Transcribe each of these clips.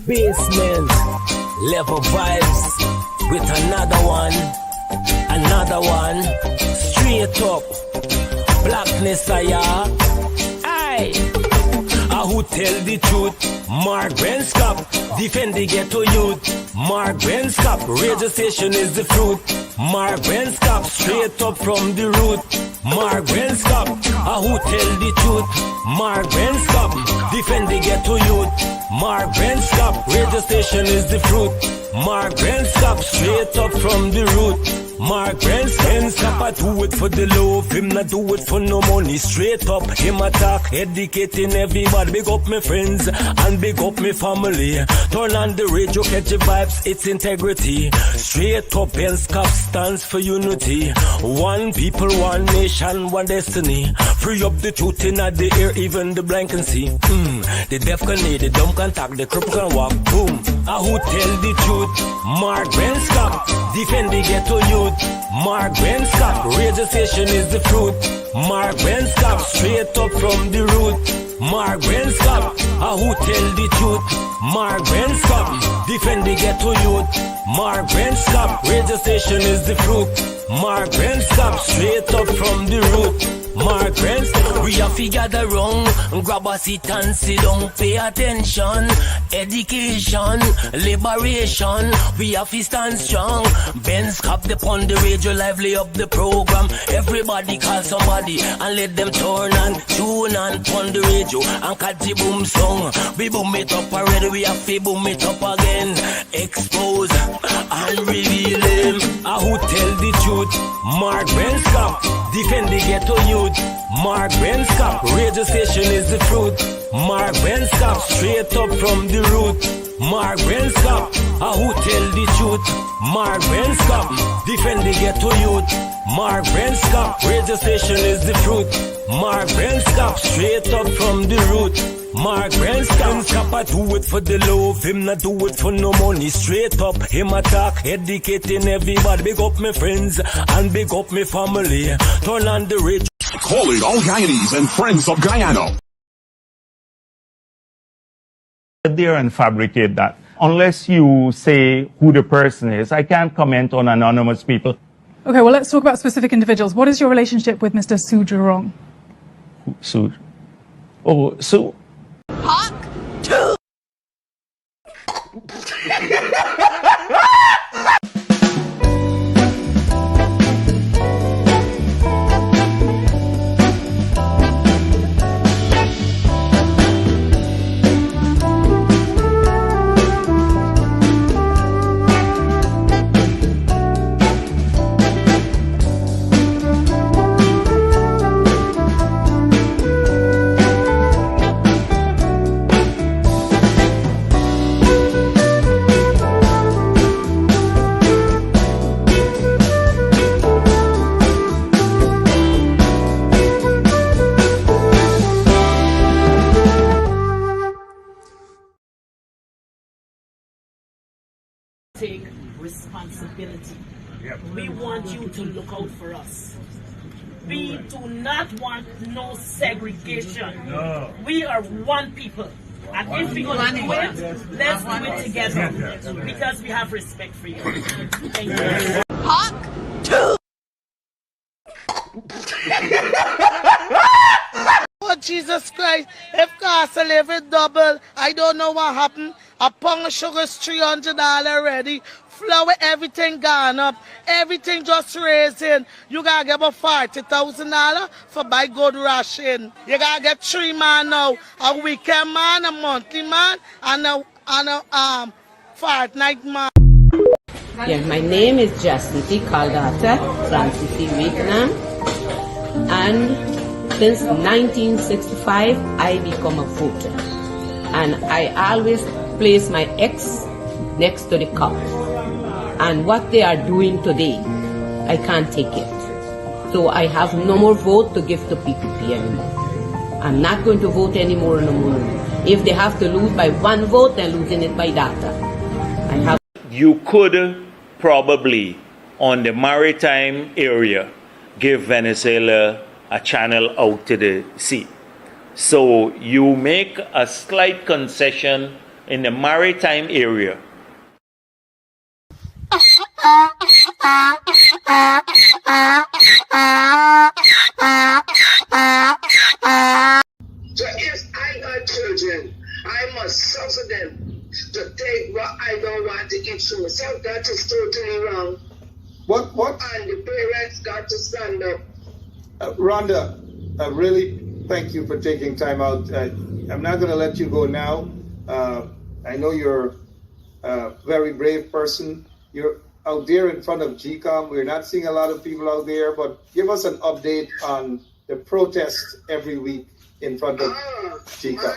Basement level vibes with another one, straight up blackness aye. Who tell the truth? Mark Benskop, defend the ghetto youth. Mark Benskop, radio station is the fruit. Mark Benskop, straight up from the root. Mark Benskop, who tell the truth? Mark Benskop, defend the ghetto youth. Mark Benskop, radio station is the fruit. Mark Benskop, straight up from the root. Mark Benskop, I do it for the love, him not do it for no money. Straight up, him attack, educating everybody. Big up my friends and big up my family. Turn on the radio, catch the vibes, it's integrity. Straight up, Benskop stands for unity. One people, one nation, one destiny. Free up the truth in the air, even the blind can see. The deaf can hear, the dumb can talk, the cripple can walk. Boom. Who tell the truth? Mark Benskop, defend the ghetto youth. Mark Benskop, radio station is the fruit. Mark Benskop, straight up from the root. Mark Benskop, who tell the truth? Mark Benskop, defend the ghetto youth. Mark Benskop, radio station is the fruit. Mark Benskop, straight up from the root. Mark Benskop, we have to gather wrong, grab a seat and sit down, pay attention. Education, liberation, we have to stand strong. Benskop upon the radio, lively up the program. Everybody call somebody and let them turn and tune and pon the radio and catch the boom song. We boom it up already, we have to boom it up again. Expose and reveal him. Who tell the truth? Mark Benskop, defend the ghetto youth. Mark Benskop, radio station is the fruit. Mark Benskop, straight up from the root. Mark Benskop, who tell the truth? Mark Benskop, defend the ghetto youth. Mark Benskop, radio station is the fruit. Mark Benskop, straight up from the root. Mark Benskop, I do it for the love, him not do it for no money. Straight up, him attack, educating everybody. Big up my friends and big up my family. Turn on the radio. Call it All Guyanese and Friends of Guyana. There and fabricate that. Unless you say who the person is, I can't comment on anonymous people. Okay, well, let's talk about specific individuals. What is your relationship with Mr. Su Jurong? Su? Oh, Su. Hawk 2. Take responsibility. We want you to look out for us. We do not want no segregation. No. We are one people. And if we're going to do it, let's do it together. Because we have respect for you. Thank you. Hawk 2. Oh, Jesus Christ, if cost of living double, I don't know what happened. A pound of sugar is $300 already. Flour, everything gone up. Everything just raising. You gotta get about $40,000 for buy good ration. You gotta get 3 man now. A weekend man, a monthly man, and a fortnight man. Yeah, my name is Jasmine Caldata, Francis Vietnam, and since 1965, I become a voter. And I always place my ex next to the cop. And what they are doing today, I can't take it. So I have no more vote to give to PPP anymore. I'm not going to vote anymore no more. If they have to lose by 1 vote, they're losing it by data. You could probably, on the maritime area, give Venezuela a channel out to the sea. So you make a slight concession in the maritime area. So if I got children, I must suffer them to take what I don't want to eat for myself. That is totally wrong. What? And the parents got to stand up. Rhonda, really thank you for taking time out. I'm not going to let you go now. I know you're a very brave person. You're out there in front of GCOM. We're not seeing a lot of people out there, but give us an update on the protest every week in front of GCOM.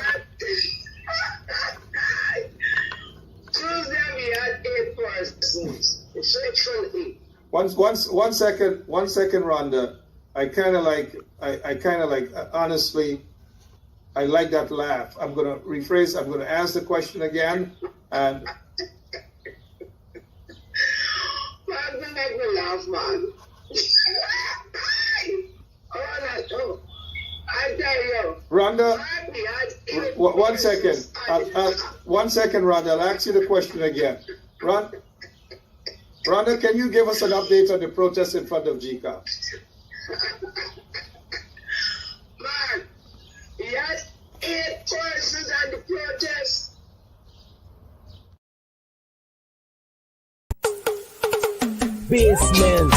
Tuesday we had 8 persons. Faithfully. One second, Rhonda. I kind of like, honestly, I like that laugh. I'm going to rephrase, I'm going to ask the question again. And Man, don't make me laugh, man. I tell you. Rhonda, one second. One second, Rhonda. I'll ask you the question again. Rhonda, can you give us an update on the protest in front of GCOM? Man, he had 8 persons at the protest. Basement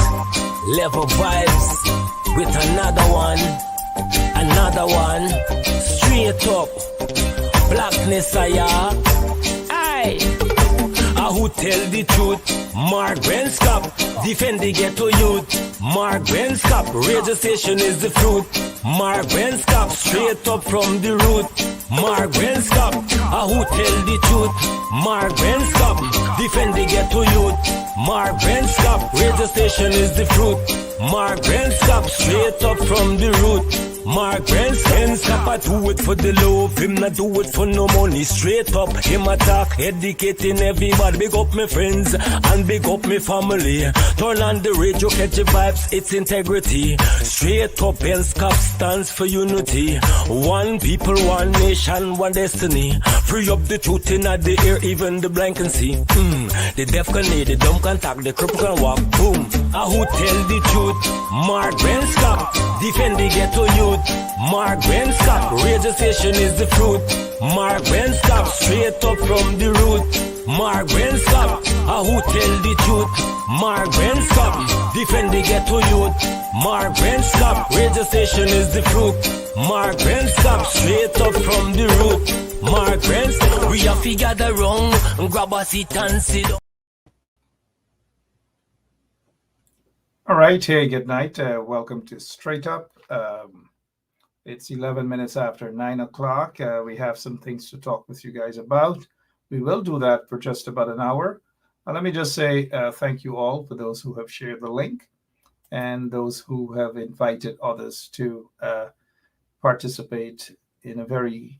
level vibes with another one, straight up blackness. Aye, who tell the truth? Mark Benscop, defend the ghetto youth. Mark Benscop, radio station is the fruit. Mark Benscop, straight up from the root. Mark Benscop, who tell the truth? Mark Benscop, defend the ghetto youth. Mark Benscop, radio station is the fruit. Mark Benscop, straight up from the root. Mark Benscop, I do it for the love, him not do it for no money. Straight up, him attack, educating everybody. Big up my friends and big up my family. Turn on the radio, catch the vibes, it's integrity. Straight up, Benscop stands for unity. One people, one nation, one destiny. Free up the truth in the air, even the blind can see. The deaf can hear, the dumb can talk, the cripple can walk. Boom. Who tell the truth? Mark Benscop, defend the ghetto youth. Mark Benscop, radio station is the fruit. Mark Benscop, straight up from the root. Mark Benscop, who tell the truth? Mark Benscop, defend the ghetto youth. Mark Benscop, radio station is the fruit. Mark Benscop, straight up from the root. Mark Benscop, we have to gather wrong, grab a seat and sit down. All right, hey, good night. Welcome to Straight Up. It's 11 minutes after 9 o'clock. We have some things to talk with you guys about. We will do that for just about an hour. Let me just say thank you all for those who have shared the link and those who have invited others to participate in a very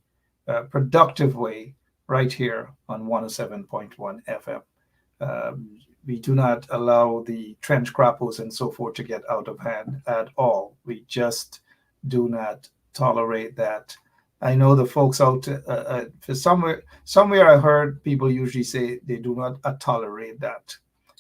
productive way right here on 107.1 FM. We do not allow the trench crappos and so forth to get out of hand at all. We just do not tolerate that. I know the folks out for somewhere I heard people usually say they do not tolerate that.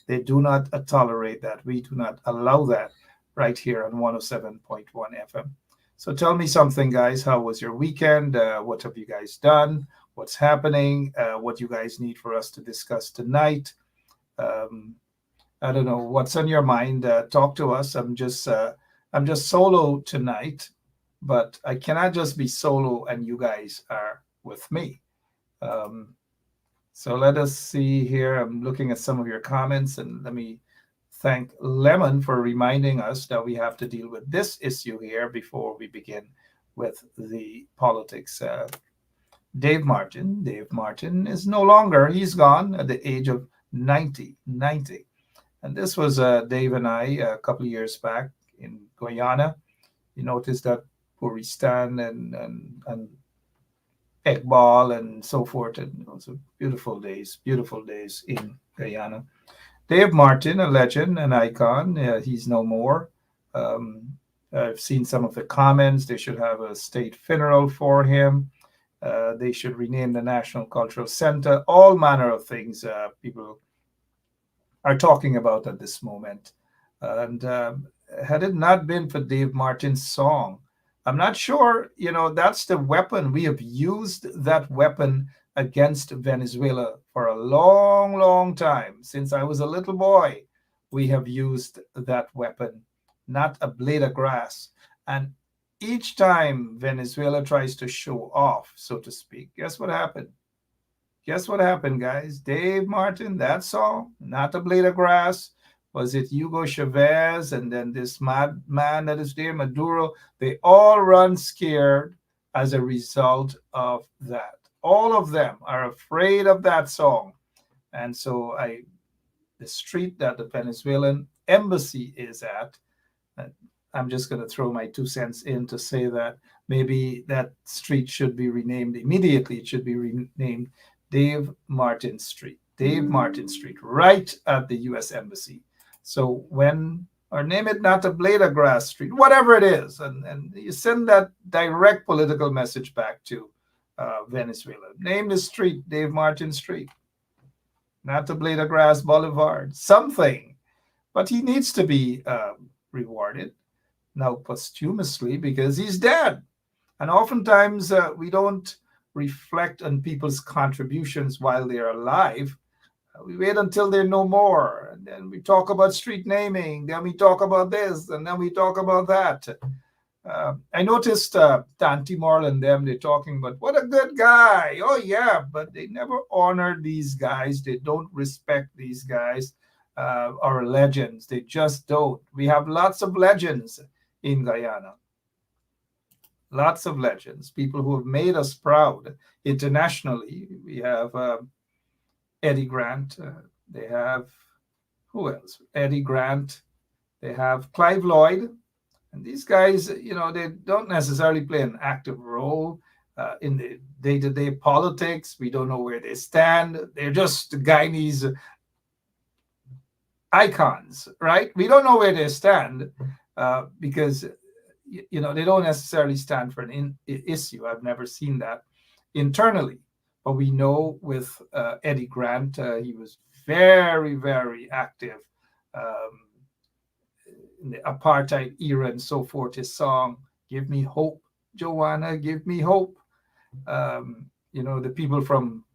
They do not tolerate that. We do not allow that right here on 107.1 FM. So tell me something, guys. How was your weekend? What have you guys done? What's happening? What you guys need for us to discuss tonight? I don't know what's on your mind. Talk to us. I'm just solo tonight, but I cannot just be solo and you guys are with me. So let us see here. I'm looking at some of your comments, and let me thank Lemon for reminding us that we have to deal with this issue here before we begin with the politics. Dave Martin is no longer, he's gone at the age of 90. And this was Dave and I a couple of years back in Guyana. You noticed that Puristan and Ekbal and so forth. And it was beautiful days in Guyana. Dave Martin, a legend, an icon. He's no more. I've seen some of the comments. They should have a state funeral for him. They should rename the National Cultural Center. All manner of things people are talking about at this moment. And had it not been for Dave Martin's song, I'm not sure, that's the weapon. We have used that weapon against Venezuela for a long, long time. Since I was a little boy, we have used that weapon, not a blade of grass. And each time Venezuela tries to show off, so to speak, guess what happened? Guess what happened, guys? Dave Martin, that song, not a blade of grass. Was it Hugo Chavez and then this mad man that is there, Maduro? They all run scared as a result of that. All of them are afraid of that song. And so the street that the Venezuelan embassy is at, I'm just going to throw my 2 cents in to say that maybe that street should be renamed immediately. It should be renamed Dave Martin Street. Dave Martin Street, right at the U.S. Embassy. So or name it not a blade of grass street, whatever it is, and you send that direct political message back to Venezuela. Name the street Dave Martin Street, not a blade of grass boulevard, something. But he needs to be rewarded now posthumously because he's dead. And oftentimes we don't reflect on people's contributions while they're alive. We wait until they're no more, and then we talk about street naming, then we talk about this, and then we talk about that. I noticed Tanti Moral and them, they're talking about what a good guy. Oh, yeah, but they never honor these guys. They don't respect these guys, our legends. They just don't. We have lots of legends in Guyana. Lots of legends, people who have made us proud internationally. We have Eddie Grant. They have, who else? Eddie Grant. They have Clive Lloyd. And these guys, they don't necessarily play an active role in the day-to-day politics. We don't know where they stand. They're just Guyanese icons, right? We don't know where they stand because, they don't necessarily stand for an issue. I've never seen that internally. But we know with Eddie Grant, he was very, very active in the apartheid era and so forth. His song, Give Me Hope, Joanna, Give Me Hope. The people from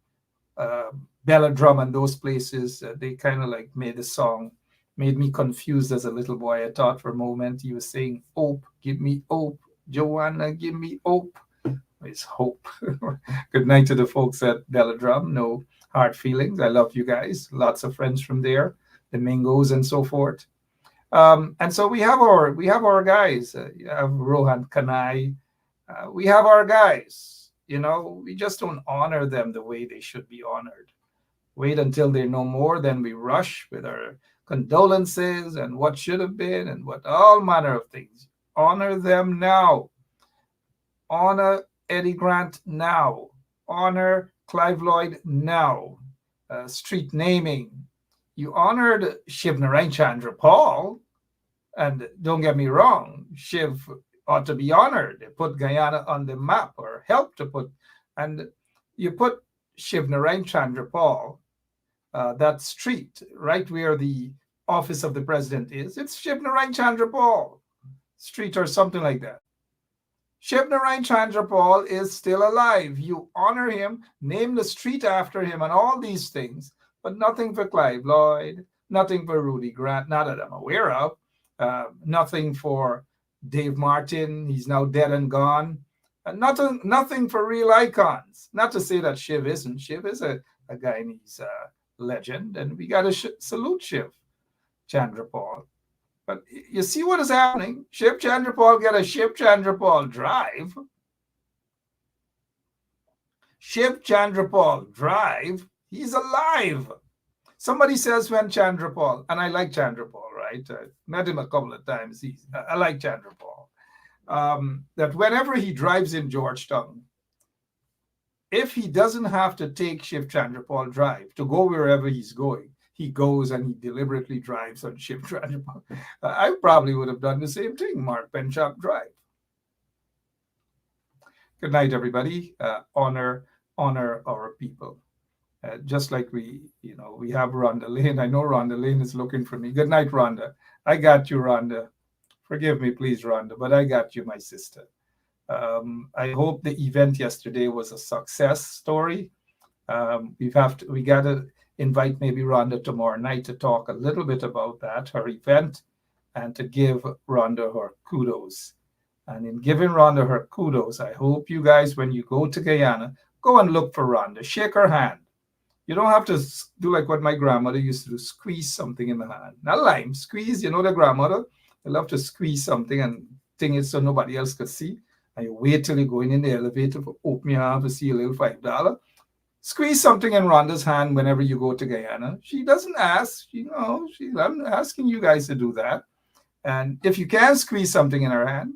Belladrum and those places, they kind of like made the song, made me confused as a little boy. I thought for a moment he was saying, hope, give me hope, Joanna, give me hope. It's hope. Good night to the folks at Belladrum. No hard feelings. I love you guys. Lots of friends from there, the Mingos and so forth. And so we have our guys. You have Rohan Kanai. We have our guys. We just don't honor them the way they should be honored. Wait until they're no more, then we rush with our condolences and what should have been and what all manner of things. Honor them now. Honor Eddie Grant now. Honor Clive Lloyd now. Street naming. You honored Shiv Narayan Chandra Paul, and don't get me wrong, Shiv ought to be honored. They put Guyana on the map or helped to put, and you put Shiv Narayan Chandra Paul, that street right where the office of the president is, it's Shiv Narayan Chandra Paul Street or something like that. Shiv Narayan Chandra Paul is still alive. You honor him, name the street after him, and all these things, but nothing for Clive Lloyd, nothing for Rudy Grant, not that I'm aware of, nothing for Dave Martin. He's now dead and gone. Nothing for real icons. Not to say that Shiv isn't. Shiv is a Guyanese legend, and we got to salute Shiv Chandra Paul. But you see what is happening? Shiv Chandra Paul get a Shiv Chandra Paul Drive. Shiv Chandra Paul Drive. He's alive. Somebody says when Chandra Paul, and I like Chandra Paul, right? I met him a couple of times. I like Chandra Paul. That whenever he drives in Georgetown, if he doesn't have to take Shiv Chandra Paul Drive to go wherever he's going, he goes and he deliberately drives on Shiv Chandra Paul. I probably would have done the same thing, Mark Penchop Drive. Good night, everybody. Honor our people. Just like we have Rhonda Lane. I know Rhonda Lane is looking for me. Good night, Rhonda. I got you, Rhonda. Forgive me, please, Rhonda, but I got you, my sister. I hope the event yesterday was a success story. We got to invite maybe Rhonda tomorrow night to talk a little bit about that, her event, and to give Rhonda her kudos. And in giving Rhonda her kudos, I hope you guys, when you go to Guyana, go and look for Rhonda. Shake her hand. You don't have to do like what my grandmother used to do, squeeze something in the hand. Not lime, squeeze. You know the grandmother? They love to squeeze something and thing it so nobody else could see. And you wait till you're going in the elevator for open your arm to see a little $5. Squeeze something in Rhonda's hand whenever you go to Guyana. She doesn't ask. I'm asking you guys to do that. And if you can squeeze something in her hand,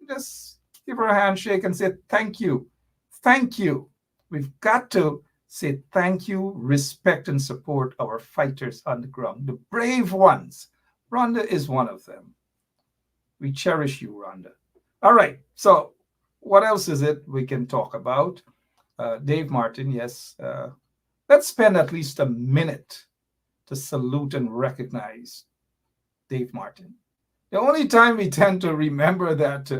just give her a handshake and say, thank you. Thank you. We've got to say thank you, respect, and support our fighters on the ground, the brave ones. Rhonda is one of them. We cherish you, Rhonda. All right. So what else is it we can talk about? Dave Martin, yes. Let's spend at least a minute to salute and recognize Dave Martin. The only time we tend to remember that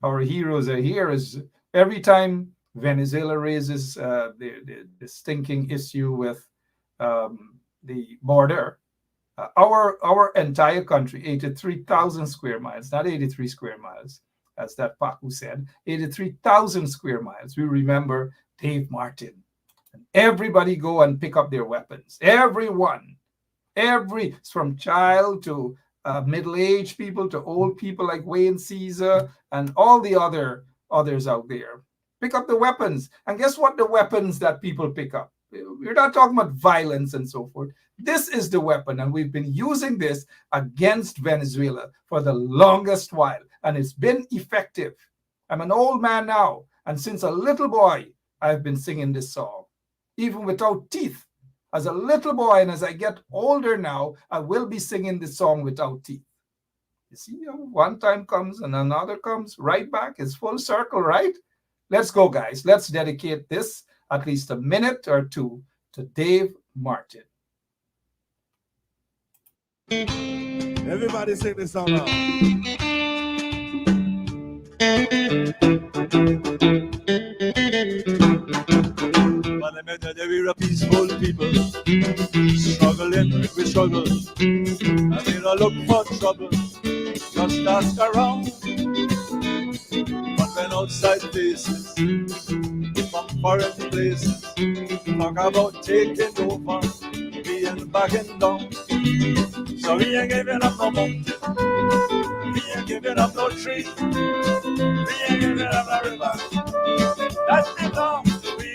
our heroes are here is every time Venezuela raises the stinking issue with the border. Our entire country, 83,000 square miles, not 83 square miles, as that Paku said, 83,000 square miles. We remember Dave Martin. And everybody go and pick up their weapons. Everyone. From child to middle-aged people to old people like Wayne Caesar and all the others out there. Pick up the weapons. And guess what the weapons that people pick up? We're not talking about violence and so forth. This is the weapon, and we've been using this against Venezuela for the longest while, and it's been effective. I'm an old man now, and since a little boy, I've been singing this song, even without teeth. As a little boy, and as I get older now, I will be singing this song without teeth. You see, one time comes and another comes right back. It's full circle, right? Let's go, guys. Let's dedicate this at least a minute or two to Dave Martin. Everybody sing this song now. We're a peaceful people, struggling with struggle. I mean, I look for trouble, just ask around. But when outside places, from foreign places, talk about taking over, we ain't backing down. So we ain't giving up no mountain, we ain't giving up no tree, we ain't giving up no river. That belongs to we.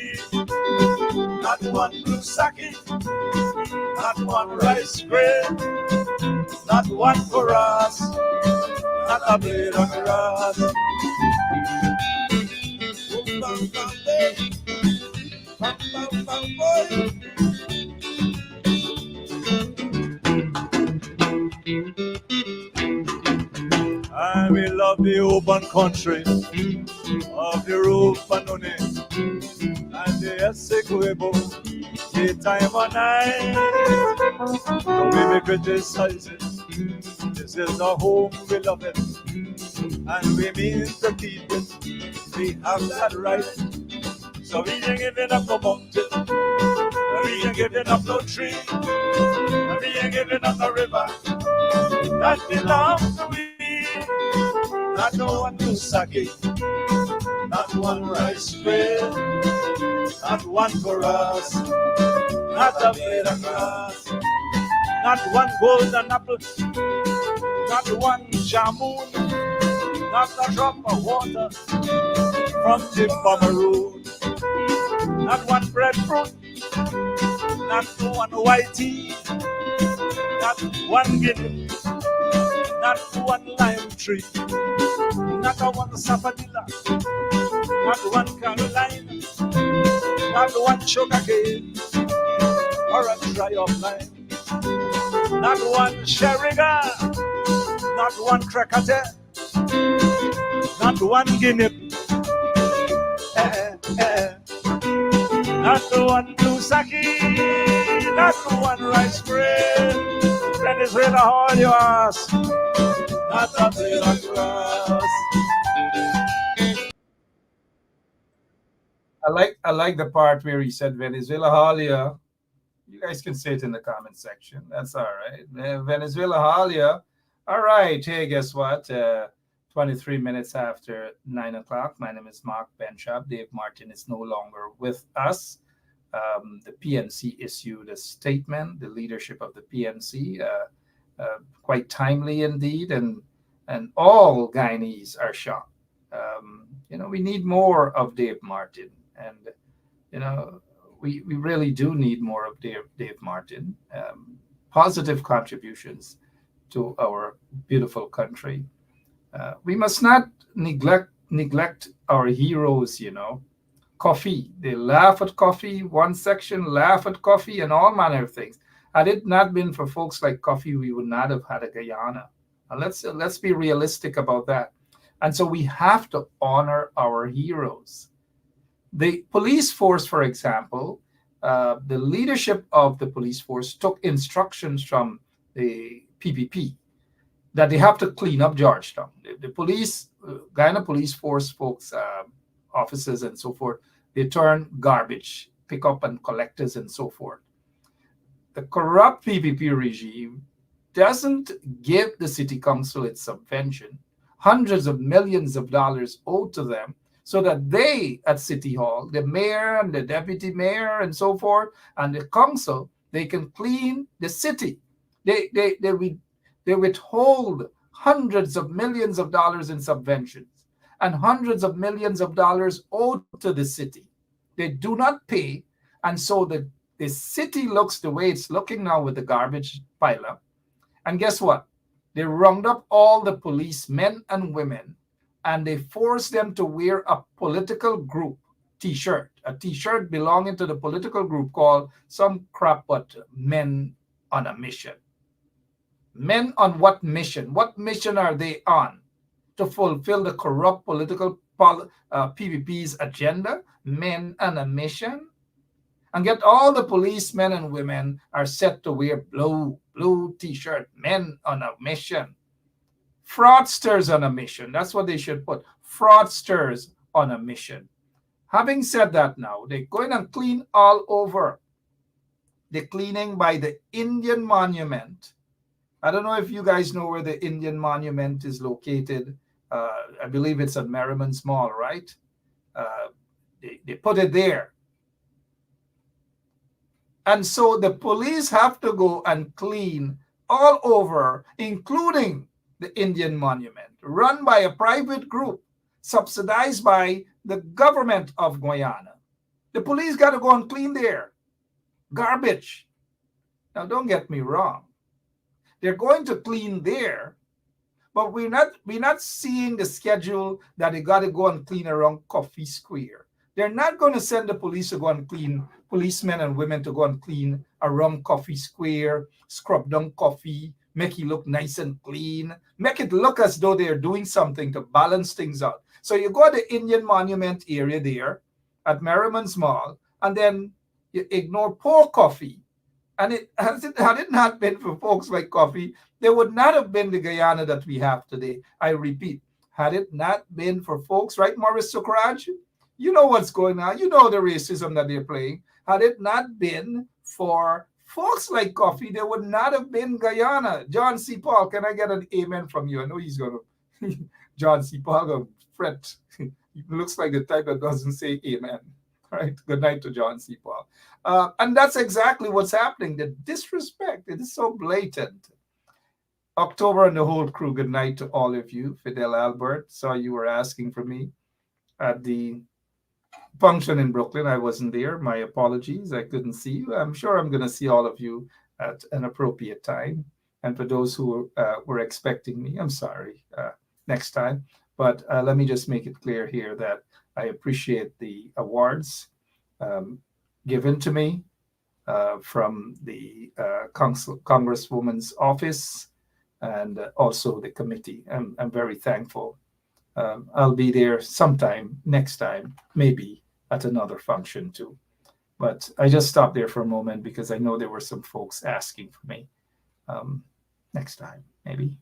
Not one blue sake, not one rice grain, not one for us, not a blade of grass. And we love the open country of the roof and and the Essequibo, the time of night. Don't we be criticizing? This is our home, we love it, and we mean to keep it. We have that right. So we ain't giving up no mountain, we ain't giving up no tree, we ain't giving up no river. That belongs to we. Not no one to sake, not one rice bread, not one for us, not a blade of grass, not one golden apple, not one jamun, not a drop of water from the farmer road, not one breadfruit, not one white tea, not one guinea, not one lime tree, not a one sapodilla, not one Carolina, not one sugar cane, or a dry of lime, not one sherriga, not one cracate, not one guinea, not the one blue sake, not the one rice bread. Venezuela, all you ask, not a blade of grass. I like the part where he said Venezuela Halia. You guys can say it in the comment section. That's all right. Venezuela Halia. All right. Hey, guess what? 23 minutes after 9 o'clock. My name is Mark Benchop. Dave Martin is no longer with us. The PNC issued a statement, the leadership of the PNC, quite timely indeed, and all Guyanese are shocked. We need more of Dave Martin, and we really do need more of Dave Martin. Positive contributions to our beautiful country. We must not neglect our heroes. Coffee. They laugh at coffee. One section laugh at coffee and all manner of things. Had it not been for folks like Coffee, we would not have had a Guyana. And let's be realistic about that. And so we have to honor our heroes. The police force, for example, the leadership of the police force took instructions from the PPP that they have to clean up Georgetown. The police, Guyana police force folks, officers and so forth, they turn garbage, pick up and collectors and so forth. The corrupt PPP regime doesn't give the city council its subvention, hundreds of millions of dollars owed to them, so that they at City Hall, the mayor and the deputy mayor and so forth, and the council, they can clean the city. They withhold hundreds of millions of dollars in subventions and hundreds of millions of dollars owed to the city. They do not pay, and so the city looks the way it's looking now with the garbage pileup. And guess what? They round up all the police men and women, and they force them to wear a political group t-shirt, a t-shirt belonging to the political group called some crap but Men on a Mission. Men on what mission? What mission are they on? To fulfill the corrupt political PPP's agenda? Men on a mission? And yet all the policemen and women are set to wear blue t-shirt, men on a mission. Fraudsters on a mission. That's what they should put. Fraudsters on a mission. Having said that now, they're going and clean all over. They're cleaning by the Indian Monument. I don't know if you guys know where the Indian Monument is located. I believe it's at Merriman's Mall, right? They put it there. And so the police have to go and clean all over, including the Indian Monument, run by a private group, subsidized by the government of Guyana. The police got to go and clean there. Garbage. Now, don't get me wrong. They're going to clean there, but we're not seeing the schedule that they got to go and clean around Coffee Square. They're not going to send the police to go and clean, policemen and women to go and clean around Coffee Square, scrub down coffee, make it look nice and clean, make it look as though they're doing something to balance things out. So you go to the Indian Monument area there at Merriman's Mall, and then you ignore poor Coffee. And had it not been for folks like Coffee, there would not have been the Guyana that we have today. I repeat, had it not been for folks, right, Maurice Sukraj? You know what's going on. You know the racism that they're playing. Had it not been for folks like Coffee, there would not have been Guyana. John C. Paul, can I get an amen from you? I know he's going to, John C. Paul, going to fret. He looks like the type that doesn't say amen. Right? Good night to John C. Paul. And that's exactly what's happening. The disrespect, it is so blatant. October and the whole crew, good night to all of you. Fidel Albert, saw you were asking for me at the function in Brooklyn. I wasn't there. My apologies. I couldn't see you. I'm sure I'm going to see all of you at an appropriate time. And for those who were expecting me, I'm sorry, next time. But let me just make it clear here that I appreciate the awards given to me from the Congresswoman's office and also the committee. I'm very thankful. I'll be there sometime next time, maybe at another function too. But I just stopped there for a moment because I know there were some folks asking for me. Next time, maybe.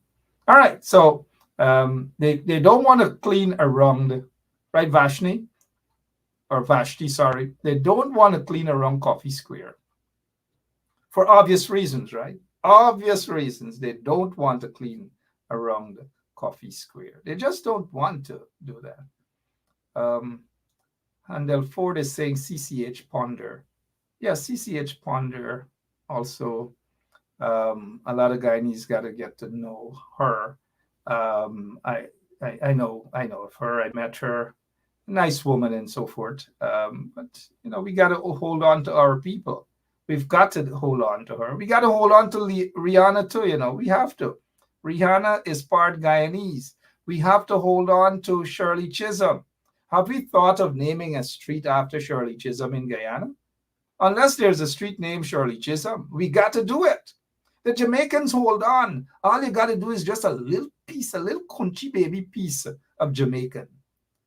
All right. So they don't want to clean around, right, Vashni? Or Vashti, sorry. They don't want to clean around Coffee Square. For obvious reasons, right? Obvious reasons. They don't want to clean around Coffee Square. They just don't want to do that. Handel Ford is saying CCH Ponder. Yeah, CCH Ponder also. A lot of Guyanese got to get to know her. I know of her. I met her. Nice woman and so forth. But we got to hold on to our people. We've got to hold on to her. We got to hold on to Rihanna too. We have to. Rihanna is part Guyanese. We have to hold on to Shirley Chisholm. Have we thought of naming a street after Shirley Chisholm in Guyana? Unless there's a street named Shirley Chisholm, we got to do it. The Jamaicans hold on. All you got to do is just a little piece, a little country baby piece of Jamaican.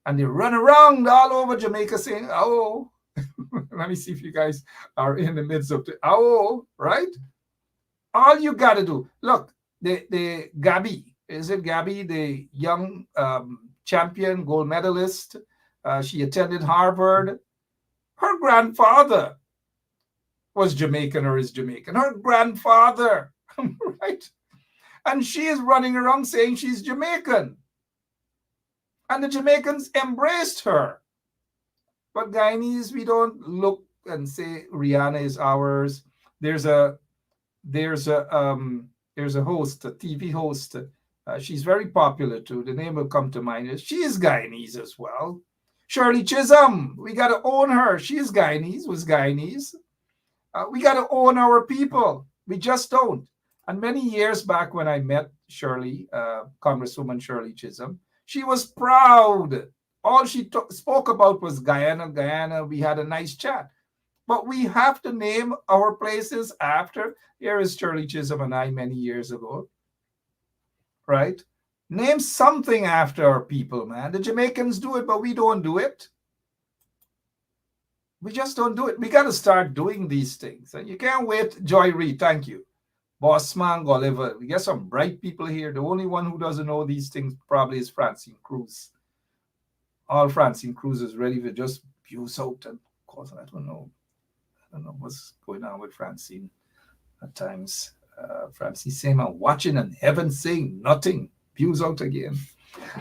And they run around all over Jamaica saying, oh, let me see if you guys are in the midst of the, oh, right? All you got to do, look, the Gabby, is it Gabby, the young champion gold medalist? She attended Harvard. Her grandfather was Jamaican or is Jamaican. Her grandfather, right? And she is running around saying she's Jamaican. And the Jamaicans embraced her. But Guyanese, we don't look and say Rihanna is ours. There's a host, a TV host. She's very popular too. The name will come to mind. She is Guyanese as well. Shirley Chisholm, we got to own her. She is Guyanese, was Guyanese. We got to own our people. We just don't. And many years back when I met Shirley, Congresswoman Shirley Chisholm, she was proud. All she spoke about was Guyana, Guyana. We had a nice chat. But we have to name our places after. Here is Shirley Chisholm and I many years ago. Right? Name something after our people, man. The Jamaicans do it, but we don't do it. We just don't do it. We got to start doing these things. And you can't wait. Joy Reed, thank you. Bossman, Gulliver. We get some bright people here. The only one who doesn't know these things probably is Francine Cruz. All Francine Cruz is ready to just abuse out. And of course, I don't know what's going on with Francine at times. Francine saying, I'm watching and heaven saying nothing. Abuse out again.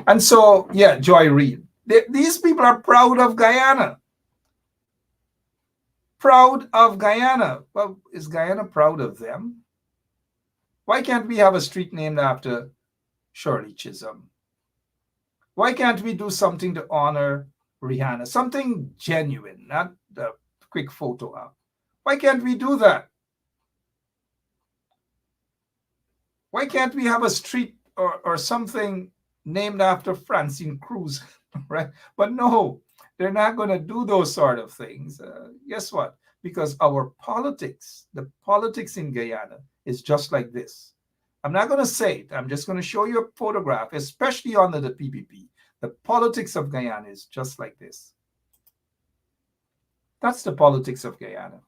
And so, yeah, Joy Reed. These people are proud of Guyana. Proud of Guyana. Well, is Guyana proud of them? Why can't we have a street named after Shirley Chisholm? Why can't we do something to honor Rihanna? Something genuine, not the quick photo op. Why can't we do that? Why can't we have a street or something named after Francine Cruz, right? But no, they're not going to do those sort of things. Guess what? Because our politics, the politics in Guyana is just like this. I'm not going to say it. I'm just going to show you a photograph, especially under the PPP. The politics of Guyana is just like this. That's the politics of Guyana.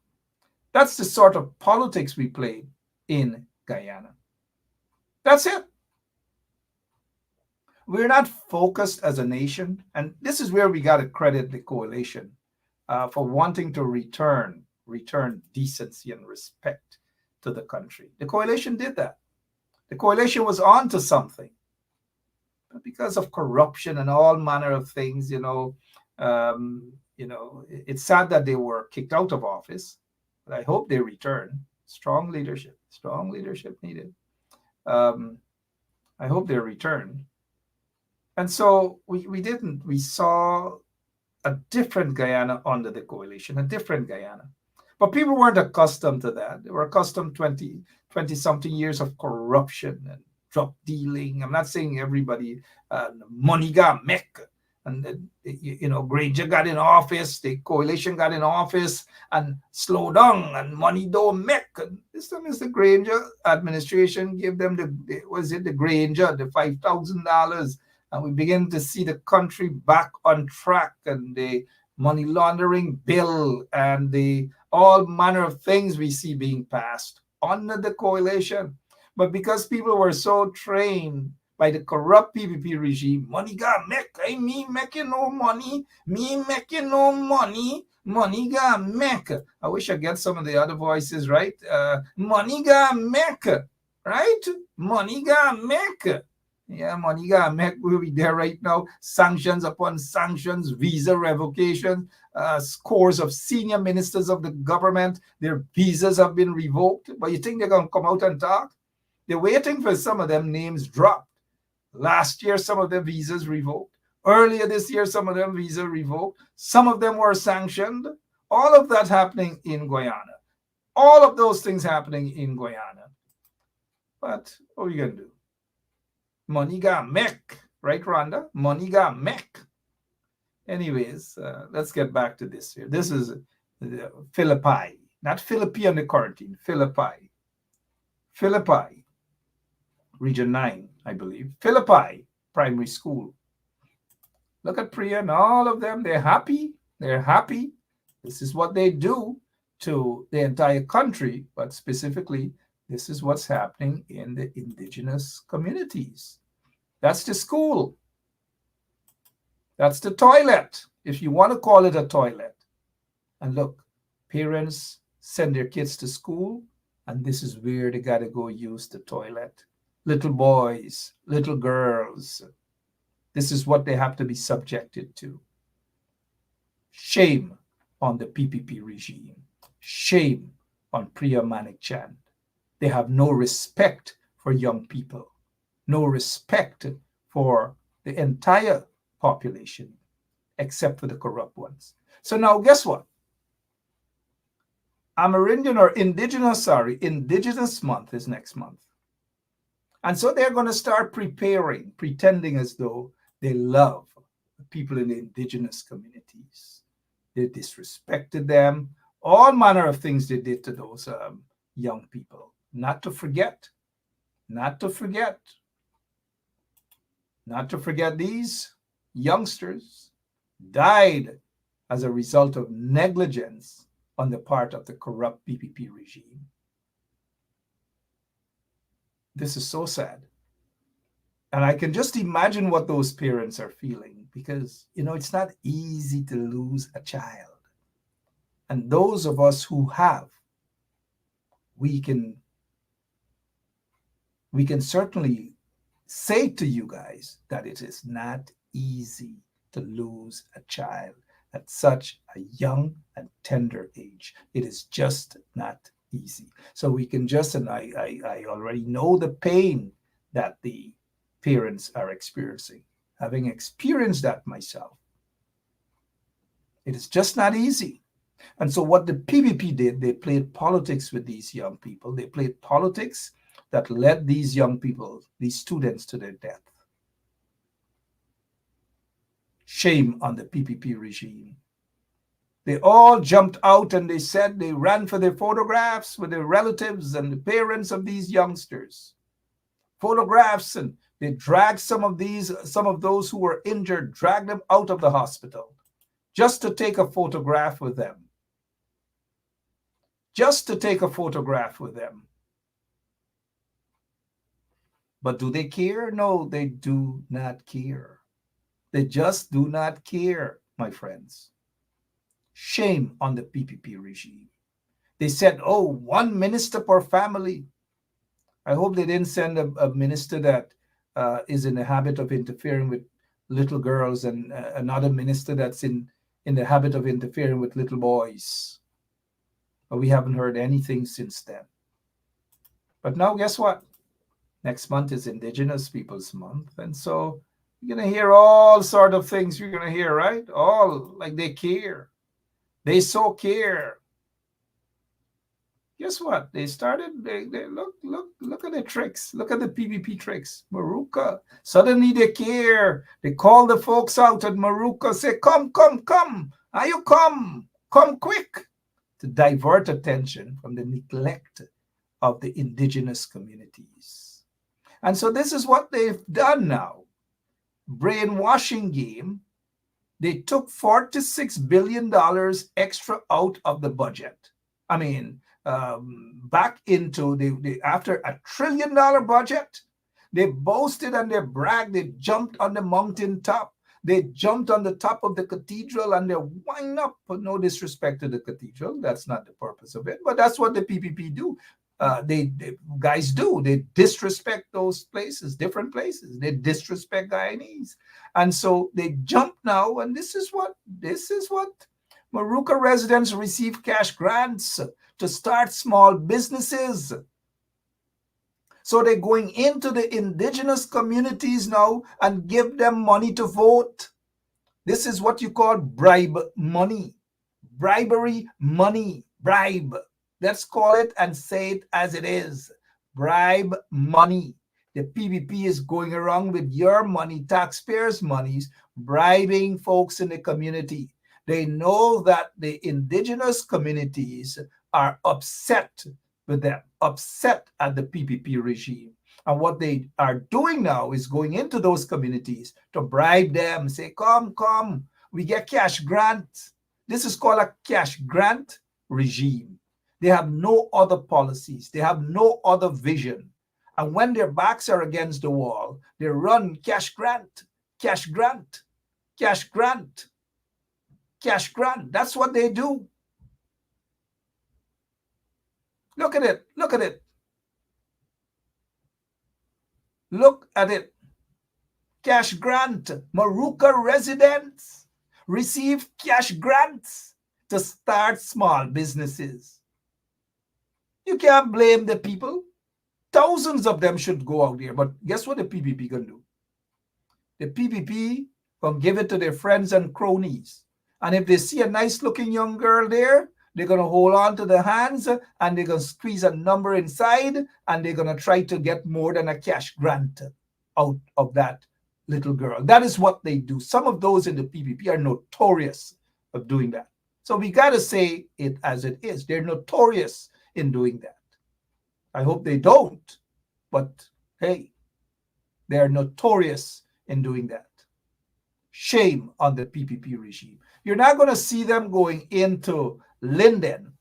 That's the sort of politics we play in Guyana. That's it. We're not focused as a nation. And this is where we got to credit the coalition for wanting to return decency and respect to the country. The coalition did that. The coalition was on to something. But because of corruption and all manner of things, it's sad that they were kicked out of office. But I hope they return. Strong leadership needed. I hope they return. And so we didn't. We saw a different Guyana under the coalition, a different Guyana. But people weren't accustomed to that. They were accustomed 20-something years of corruption and drug dealing. I'm not saying everybody, money got make. And, Granger got in office, the coalition got in office and slowed down and money don't make. And this time is the Granger administration gave them the Granger, the $5,000. And we begin to see the country back on track and the money laundering bill and the all manner of things we see being passed under the coalition. But because people were so trained by the corrupt PPP regime, money got make, me making no money, me making no money, money got make. I wish I get some of the other voices right. Money got make, right? Money got make. Yeah, money got make. We'll be there right now. Sanctions upon sanctions, visa revocation, scores of senior ministers of the government, their visas have been revoked. But you think they're going to come out and talk? They're waiting for some of them names dropped. Last year, some of their visas revoked. Earlier this year, some of them visas revoked. Some of them were sanctioned. All of that happening in Guyana. All of those things happening in Guyana. But what are you going to do? Money got make, right, Rhonda? Money got make. Anyways, let's get back to this here. This is Philippi, not Philippi on the quarantine, Philippi. Philippi, Region 9, I believe. Philippi Primary School. Look at Priya and all of them. They're happy. They're happy. This is what they do to the entire country, but specifically, this is what's happening in the indigenous communities. That's the school. That's the toilet, if you want to call it a toilet. And look, parents send their kids to school, and this is where they got to go use the toilet. Little boys, little girls, this is what they have to be subjected to. Shame on the PPP regime. Shame on Priya Manik-Chand. They have no respect for young people, no respect for the entire population, except for the corrupt ones. So now guess what? Indigenous month is next month. And so they're going to start preparing, pretending as though they love the people in the indigenous communities. They disrespected them, all manner of things they did to those young people. Not to forget, these youngsters died as a result of negligence on the part of the corrupt PPP regime. This is so sad. And I can just imagine what those parents are feeling because, it's not easy to lose a child. And those of us who have, we can certainly say to you guys that it is not easy to lose a child at such a young and tender age. It is just not easy. So we can just, and I already know the pain that the parents are experiencing. Having experienced that myself, it is just not easy. And so what the PPP did, they played politics with these young people. They played politics that led these young people, these students, to their death. Shame on the PPP regime. They all jumped out and they said they ran for their photographs with their relatives and the parents of these youngsters. Photographs, and they dragged some of those who were injured, dragged them out of the hospital just to take a photograph with them. Just to take a photograph with them. But do they care? No, they do not care. They just do not care, my friends. Shame on the PPP regime. They said, one minister per family. I hope they didn't send a minister that is in the habit of interfering with little girls and another minister that's in the habit of interfering with little boys. But we haven't heard anything since then. But now guess what? Next month is Indigenous Peoples Month. And so you're going to hear all sort of things you're going to hear, right? All like they care. They so care. Guess what? They started, they look at the tricks. Look at the PPP tricks. Maruka. Suddenly they care. They call the folks out at Maruka, say, come. Are you come? Come quick. To divert attention from the neglect of the indigenous communities. And so this is what they've done now. Brainwashing game They took $46 billion extra out of the budget. I mean, back into after a $1 trillion budget, they boasted and they bragged. They jumped on the mountain top. They jumped on the top of the cathedral and they wind up. But no disrespect to the cathedral. That's not the purpose of it. But that's what the PPP do. They guys do. They disrespect those places, different places. They disrespect Guyanese. And so they jump now. And this is what Maruka residents receive cash grants to start small businesses. So they're going into the indigenous communities now and give them money to vote. This is what you call bribe money. Bribery money. Bribe. Let's call it and say it as it is. Bribe money. The PPP is going around with your money, taxpayers' monies, bribing folks in the community. They know that the indigenous communities are upset with them, upset at the PPP regime. And what they are doing now is going into those communities to bribe them, say, come, we get cash grants. This is called a cash grant regime. They have no other policies. They have no other vision. And when their backs are against the wall, they run cash grant, cash grant, cash grant, cash grant. That's what they do. Look at it. Look at it. Look at it. Cash grant. Maruka residents receive cash grants to start small businesses. You can't blame the people. Thousands of them should go out there. But guess what the PPP can do? The PPP can give it to their friends and cronies. And if they see a nice looking young girl there, they're going to hold on to the hands and they're going to squeeze a number inside and they're going to try to get more than a cash grant out of that little girl. That is what they do. Some of those in the PPP are notorious of doing that. So we got to say it as it is. They're notorious in doing that. I hope they don't, but hey, they are notorious in doing that. Shame on the PPP regime. You're not going to see them going into Linden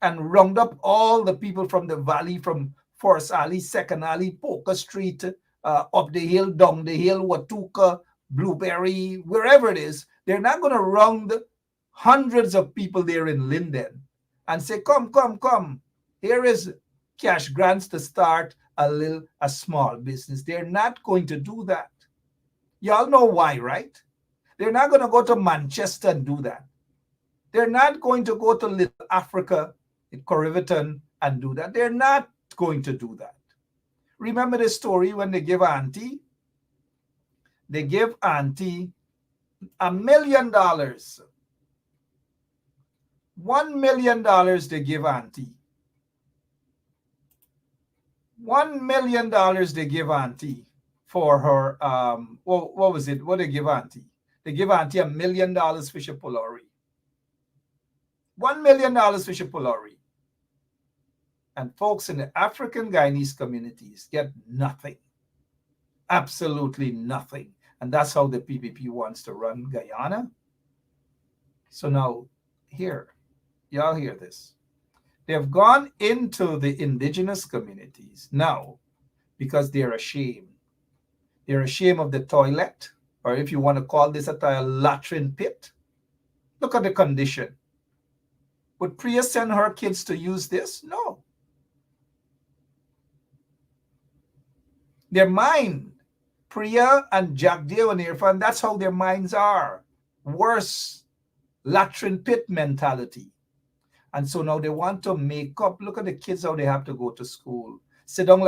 and round up all the people from the valley, from Forest Alley, Second Alley, Poker Street, up the hill, down the hill, Watuka, Blueberry, wherever it is. They're not going to round hundreds of people there in Linden and say, come. Here is cash grants to start a small business. They're not going to do that. Y'all know why, right? They're not going to go to Manchester and do that. They're not going to go to Little Africa in Corriverton and do that. They're not going to do that. Remember the story when they give Auntie $1 million. $1 million they give Auntie. $1 million they give Auntie for her, what was it? What they give Auntie? They give Auntie $1 million for Shapulori. $1 million for Shapulori. And folks in the African Guyanese communities get nothing. Absolutely nothing. And that's how the PPP wants to run Guyana. So now, y'all hear this. They have gone into the indigenous communities now because they're ashamed. They're ashamed of the toilet, or if you want to call this a latrine pit. Look at the condition. Would Priya send her kids to use this? No. Their mind, Priya and Jagdev and Irfan, that's how their minds are. Worse, latrine pit mentality. And so now they want to make up. Look at the kids, how they have to go to school. Sit down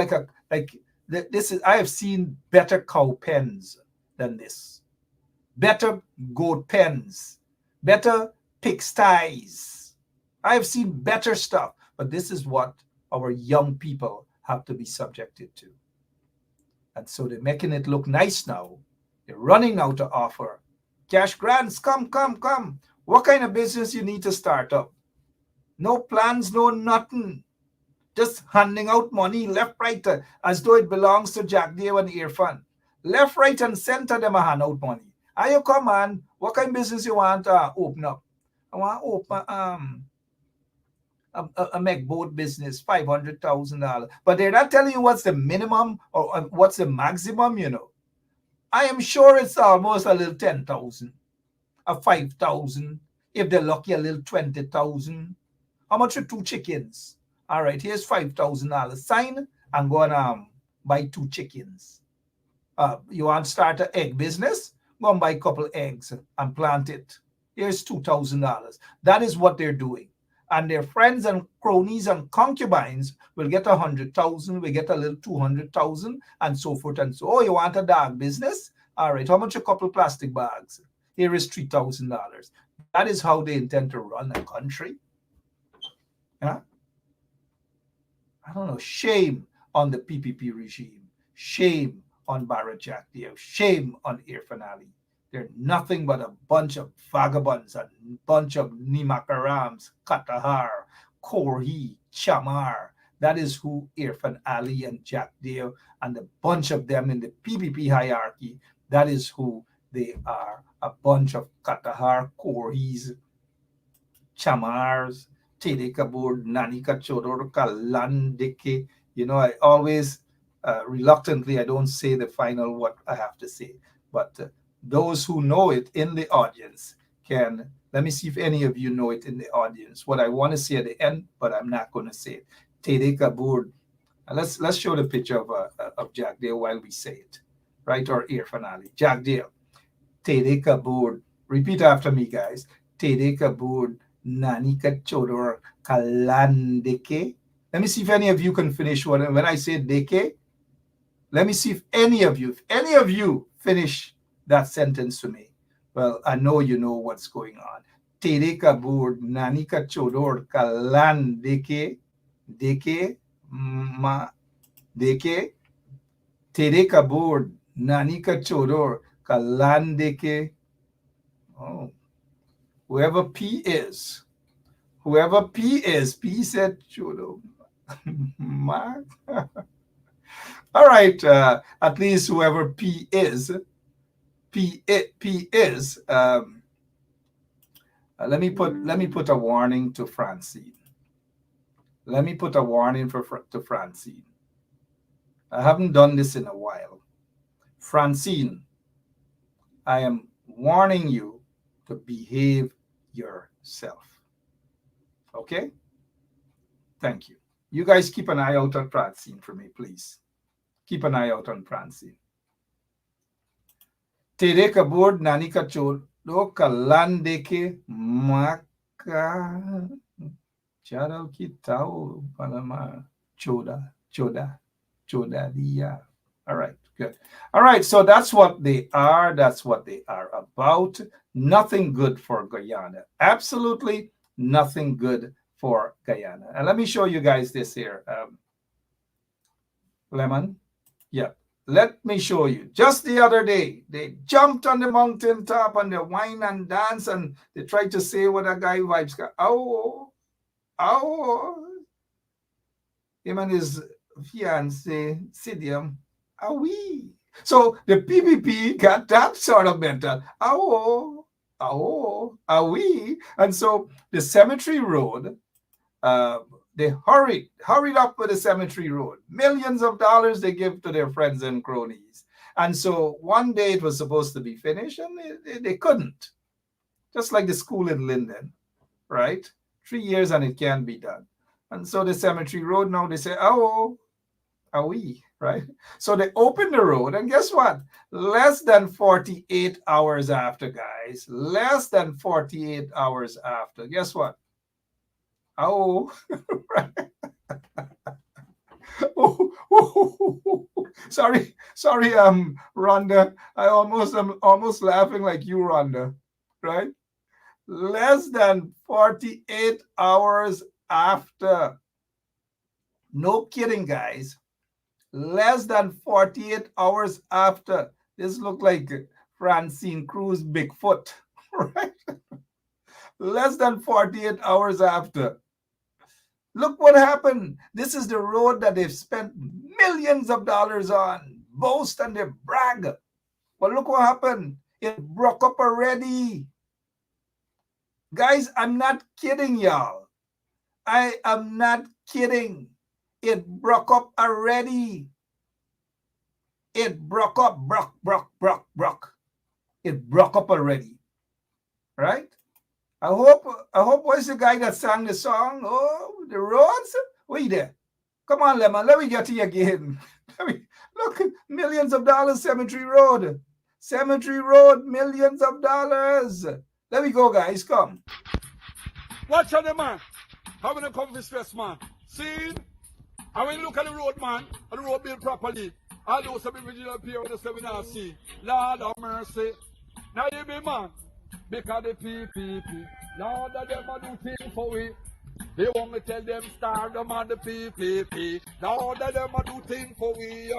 I have seen better cow pens than this. Better goat pens. Better pigsties. I have seen better stuff. But this is what our young people have to be subjected to. And so they're making it look nice now. They're running now to offer cash grants. Come. What kind of business you need to start up? No plans, no nothing. Just handing out money left, right, as though it belongs to Jagdev and Irfan. Left, right, and center, them a hand out money. And you come on, what kind of business you want to open up? I want to open a make boat business, $500,000. But they're not telling you what's the minimum or what's the maximum, you know. I am sure it's almost a little 10,000, a 5,000. If they're lucky, a little 20,000. How much for 2 chickens? All right, here's $5,000. Sign and go and buy 2 chickens. You want to start an egg business? Go and buy a couple eggs and plant it. Here's $2,000. That is what they're doing. And their friends and cronies and concubines will get 100,000, will get a little 200,000, and so forth and so. Oh, you want a dog business? All right, how much a couple plastic bags? Here is $3,000. That is how they intend to run a country. Yeah? I don't know. Shame on the PPP regime. Shame on Barrett Jack Deere. Shame on Irfan Ali. They're nothing but a bunch of vagabonds, a bunch of Nimakarams, Katahar, Korhi, Chamar. That is who Irfan Ali and Jack Deere and a bunch of them in the PPP hierarchy, that is who they are. A bunch of Katahar, Korhis, Chamars, Tede Kabur, Nanika Chodor, Kalandeke. You know, I always, reluctantly, I don't say the final what I have to say. But those who know it in the audience can, let me see if any of you know it in the audience. What I want to say at the end, but I'm not going to say it. Tede Kabur. Let's show the picture of Jack Deere while we say it. Right? Or Irfan Ali. Jack Deere. Tede Kabur. Repeat after me, guys. Tede Kabur. Nanika Chodor Kalandeke. Let me see if any of you can finish when I say deke. Let me see if any of you finish that sentence to me. Well, I know you know what's going on. Tede Kabur Nanika Chodor Kalandeke. Deke ma deke. Tede Kabur Nanika Chodor Kalandeke. Oh. Whoever P is, P said Chodo. All right, at least whoever P is. Let me put a warning to Francine. Let me put a warning to Francine. I haven't done this in a while. Francine, I am warning you to behave yourself. Okay? Thank you. You guys keep an eye out on Francine for me, please. Keep an eye out on Francine. Tede Kabur Nanika Chodo Kalandeke Maka Chadal Kitao Panama Choda Dia. All right, good. All right, so that's what they are. That's what they are about. Nothing good for Guyana. Absolutely nothing good for Guyana. And let me show you guys this here. Lemon. Yeah. Let me show you. Just the other day, they jumped on the mountaintop and they whine and dance and they tried to say what a guy vibes. Oh. Him and his fiance, Sidium. We. So the PPP got that sort of mental. We. And so the cemetery road, they hurried up with the cemetery road. Millions of dollars they give to their friends and cronies. And so one day it was supposed to be finished and they couldn't. Just like the school in Linden, right? 3 years and it can't be done. And so the cemetery road, now they say, we, right? So they opened the road, and guess what? Less than 48 hours after, guys, less than 48 hours after, guess what? Sorry, Rhonda. I'm almost laughing like you, Rhonda, right? Less than 48 hours after. No kidding, guys. Less than 48 hours after. This looked like Francine Cruz Bigfoot, right? Less than 48 hours after. Look what happened. This is the road that they've spent millions of dollars on. Boast and they brag. But look what happened. It broke up already. Guys, I'm not kidding y'all. I am not kidding. It broke up already. It broke up, broke. It broke up already. Right? I hope what's the guy that sang the song? Oh, the roads? Wait there. Come on, Lemon. Let me get to you again. Look, millions of dollars, Cemetery Road. Cemetery Road, millions of dollars. Let me go, guys. Come. Watch on the man. How many come for stress, man? See? And when you look at the road, man, and the road built properly, all those have been original appear on the seminar see. Lord of mercy. Now you be man. Because the PPP. Lord of them a do things for we. They want me tell them start them on the PPP. Lord of them a do things for we.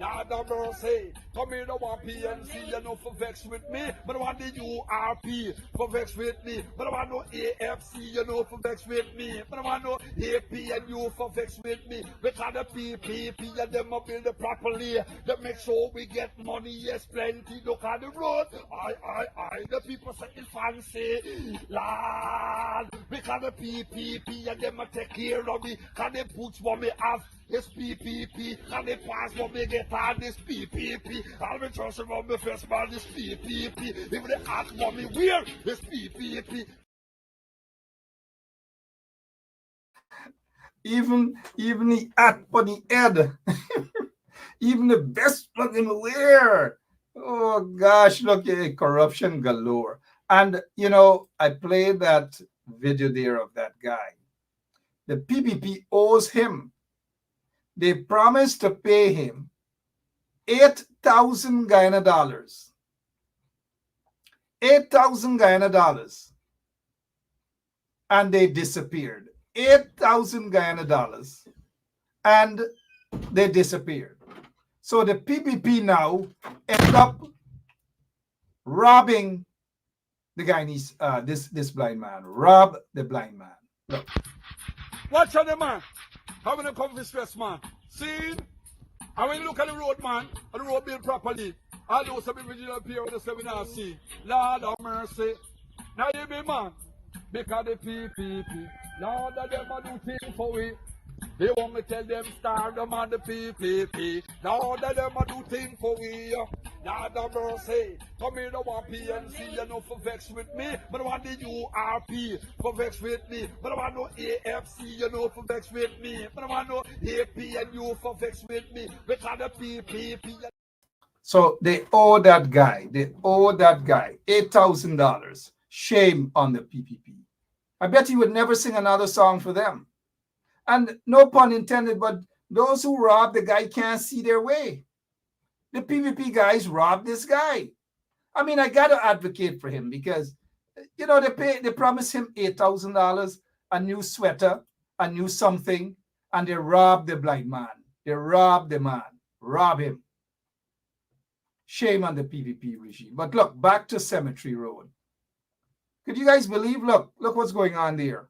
Lord of mercy. Come here no want PNC, you know for vex with me. But I want the URP for vex with me. But I want no AFC, you know for vex with me. But I want no AP and U for vex with me. Because the PPP and them a build it properly. They make sure we get money, yes, plenty. Look at the road. The people say it's fancy. Lord, because the PPP and them a take care of me. Can they put what me have? This PPP, can they pass what me get on this PPP? I'll be trusting on me first man, this PPP. If they ask what me wear, this PPP. Even the hat for the head. Even the best one in wear. Oh gosh, look, corruption galore. And you know, I played that video there of that guy. The PPP owes him. They promised to pay him 8,000 Guyana dollars. 8,000 Guyana dollars. And they disappeared. 8,000 Guyana dollars. And they disappeared. So the PPP now end up robbing the Guyanese, this blind man. Rob the blind man. Look. Watch on the man. How many come for stress, man? See? And when you look at the road, man, and the road built properly, all those have been original appear on the seminar see. Lord of mercy. Now you be man. Because the PPP. Lord of them a do things for we. They want me tell them start them on the PPP. Lord of them a do things for we. Lord of mercy. Come here no want PNC, you know for vex with me. But I want the URP for vex with me. But I want no AFC, you know for vex with me. But I want no AP and U for vex with me. Because the PPP. So they owe that guy. They owe that guy $8,000. Shame on the PPP. I bet he would never sing another song for them. And no pun intended, but those who rob the guy can't see their way. The PPP guys robbed this guy. I mean, I got to advocate for him because, you know, they promised him $8,000, a new sweater, a new something, and they robbed the blind man. They robbed the man. Rob him. Shame on the PPP regime. But look, back to Cemetery Road. Could you guys believe? Look what's going on there.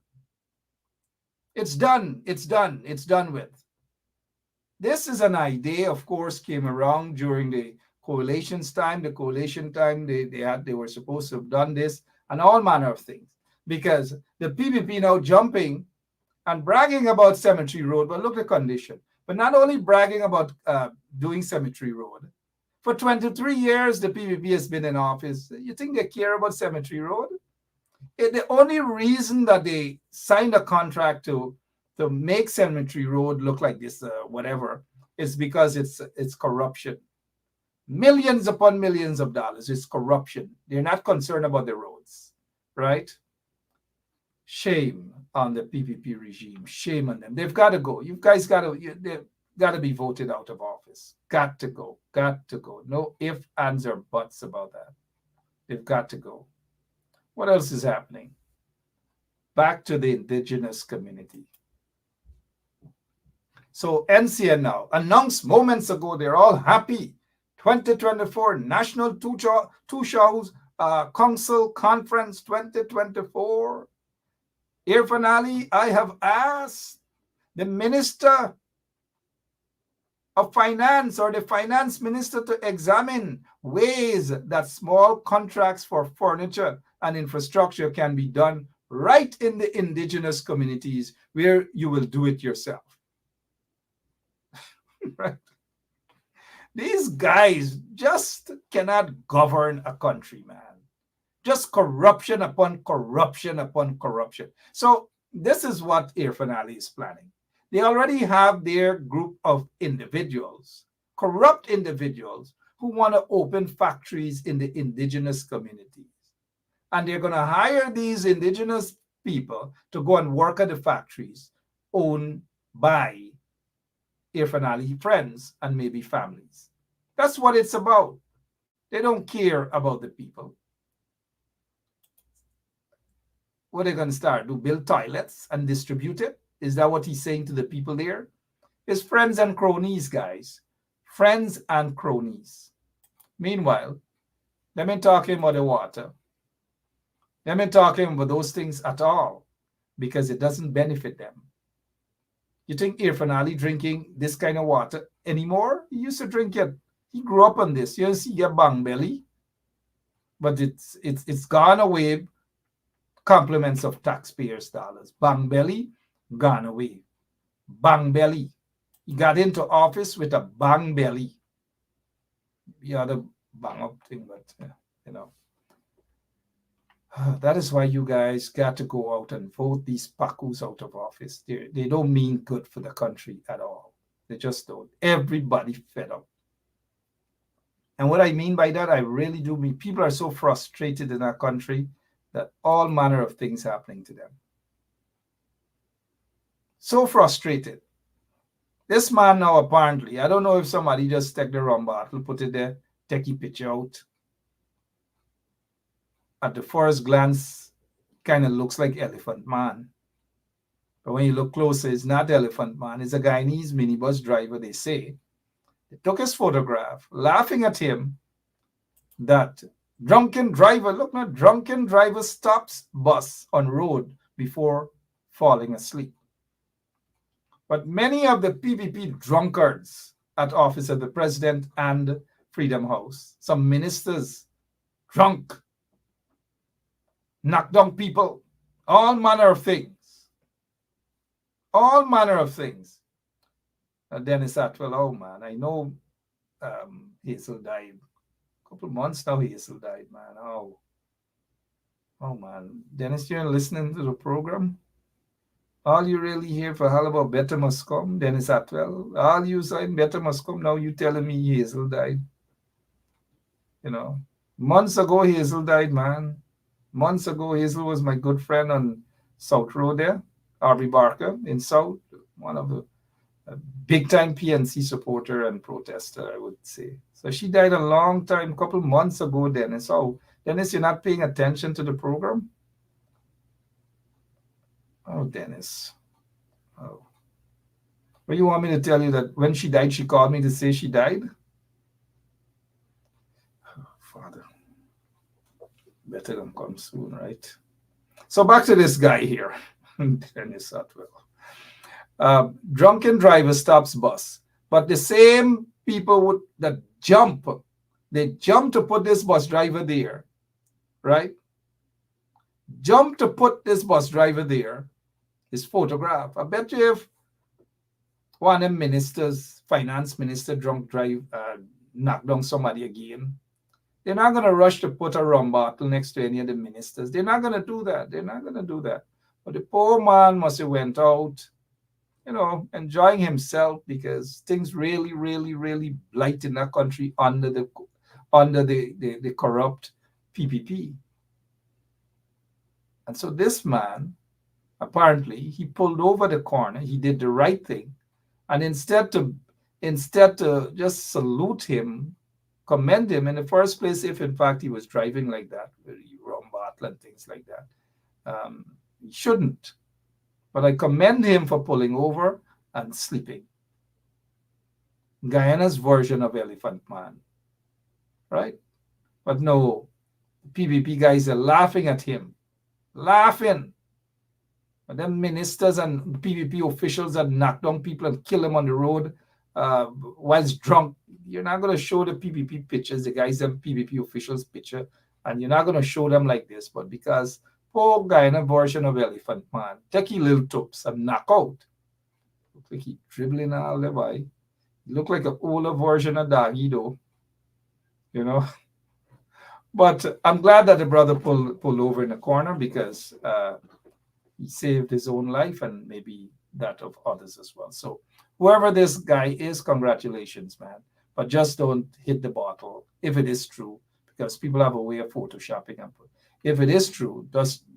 It's done. It's done. It's done with. This is an idea, of course, came around during the coalition's time. The coalition time, they were supposed to have done this and all manner of things. Because the PPP now jumping and bragging about Cemetery Road, but look at the condition. But not only bragging about doing Cemetery Road. For 23 years, the PPP has been in office. You think they care about Cemetery Road? The only reason that they signed a contract to make Cemetery Road look like this, whatever, is because it's corruption. Millions upon millions of dollars is corruption. They're not concerned about the roads, right? Shame on the PPP regime. Shame on them. They've got to go. You guys they've got to be voted out of office. Got to go. Got to go. No ifs, ands, or buts about that. They've got to go. What else is happening? Back to the indigenous community. So NCN now announced moments ago they're all happy. 2024 National Two Shows Council Conference 2024. Irfan Ali, I have asked the Minister of finance or the finance minister to examine ways that small contracts for furniture and infrastructure can be done right in the indigenous communities where you will do it yourself. Right? These guys just cannot govern a country, man. Just corruption upon corruption upon corruption. So this is what Irfan Ali is planning. They already have their group of individuals, corrupt individuals, who want to open factories in the indigenous communities. And they're going to hire these indigenous people to go and work at the factories owned by Irfan Ali friends and maybe families. That's what it's about. They don't care about the people. What are they going to start? Do build toilets and distribute it? Is that what he's saying to the people there? It's friends and cronies, guys. Friends and cronies. Meanwhile, they ain't talking about the water. They ain't talking about those things at all because it doesn't benefit them. You think Irfan Ali drinking this kind of water anymore? He used to drink it. He grew up on this. You see your bang belly, but it's gone away. Compliments of taxpayers' dollars. Bang belly, gone away. Bang belly. He got into office with a bang belly. The other bang up thing, but you know. That is why you guys got to go out and vote these pacus out of office. They don't mean good for the country at all. They just don't. Everybody fed up. And what I mean by that, I really do mean people are so frustrated in our country that all manner of things happening to them. So frustrated. This man now apparently, I don't know if somebody just take the rum bottle, put it there, take a picture out. At the first glance, kind of looks like Elephant Man. But when you look closer, it's not Elephant Man. It's a Guyanese minibus driver, they say. They took his photograph, laughing at him, that drunken driver, look now, drunken driver stops bus on road before falling asleep. But many of the PPP drunkards at office of the president and Freedom House, some ministers, drunk, knock down people, all manner of things. All manner of things. Dennis Atwell, oh man, I know Hazel died. Couple months now Hazel died, man. Oh man. Dennis, you're listening to the program? All you really hear for hell about better must come, Dennis Atwell. All you saying better must come, now you telling me Hazel died. You know, months ago Hazel died, man. Months ago Hazel was my good friend on South Road there, Arby Barker in South, one of the big time PNC supporter and protester, I would say. So she died a long time, a couple months ago, Dennis. Oh, Dennis, you're not paying attention to the program? Oh, Dennis. Oh. Well, you want me to tell you that when she died, she called me to say she died? Oh, Father. Better than come soon, right? So back to this guy here, Dennis Atwell. Drunken driver stops bus, but the same people that jump, they jump to put this bus driver there, right? Jump to put this bus driver there, his photograph. I bet you if one of them ministers, finance minister, drunk drive, knock down somebody again, they're not going to rush to put a rum bottle next to any of the ministers. They're not going to do that. They're not going to do that. But the poor man must have went out, you know, enjoying himself because things really, really, really blight in that country under the corrupt PPP. And so this man, apparently, he pulled over the corner. He did the right thing. And instead to just salute him, commend him in the first place, if in fact he was driving like that, with rum bottle and things like that, he shouldn't. But I commend him for pulling over and sleeping. Guyana's version of Elephant Man, right? But no, PPP guys are laughing at him, laughing. But then ministers and PPP officials that knock down people and kill them on the road whilst drunk. You're not going to show the PPP pictures, the guys and PPP officials picture, and you're not going to show them like this. But because poor guy in a version of Elephant Man, take his little tops and knock out. Look like he dribbling all the way. He look like an older version of Doggy though, you know. But I'm glad that the brother pulled over in the corner because he saved his own life and maybe that of others as well. So whoever this guy is, congratulations, man. But just don't hit the bottle if it is true, because people have a way of photoshopping. And if it is true,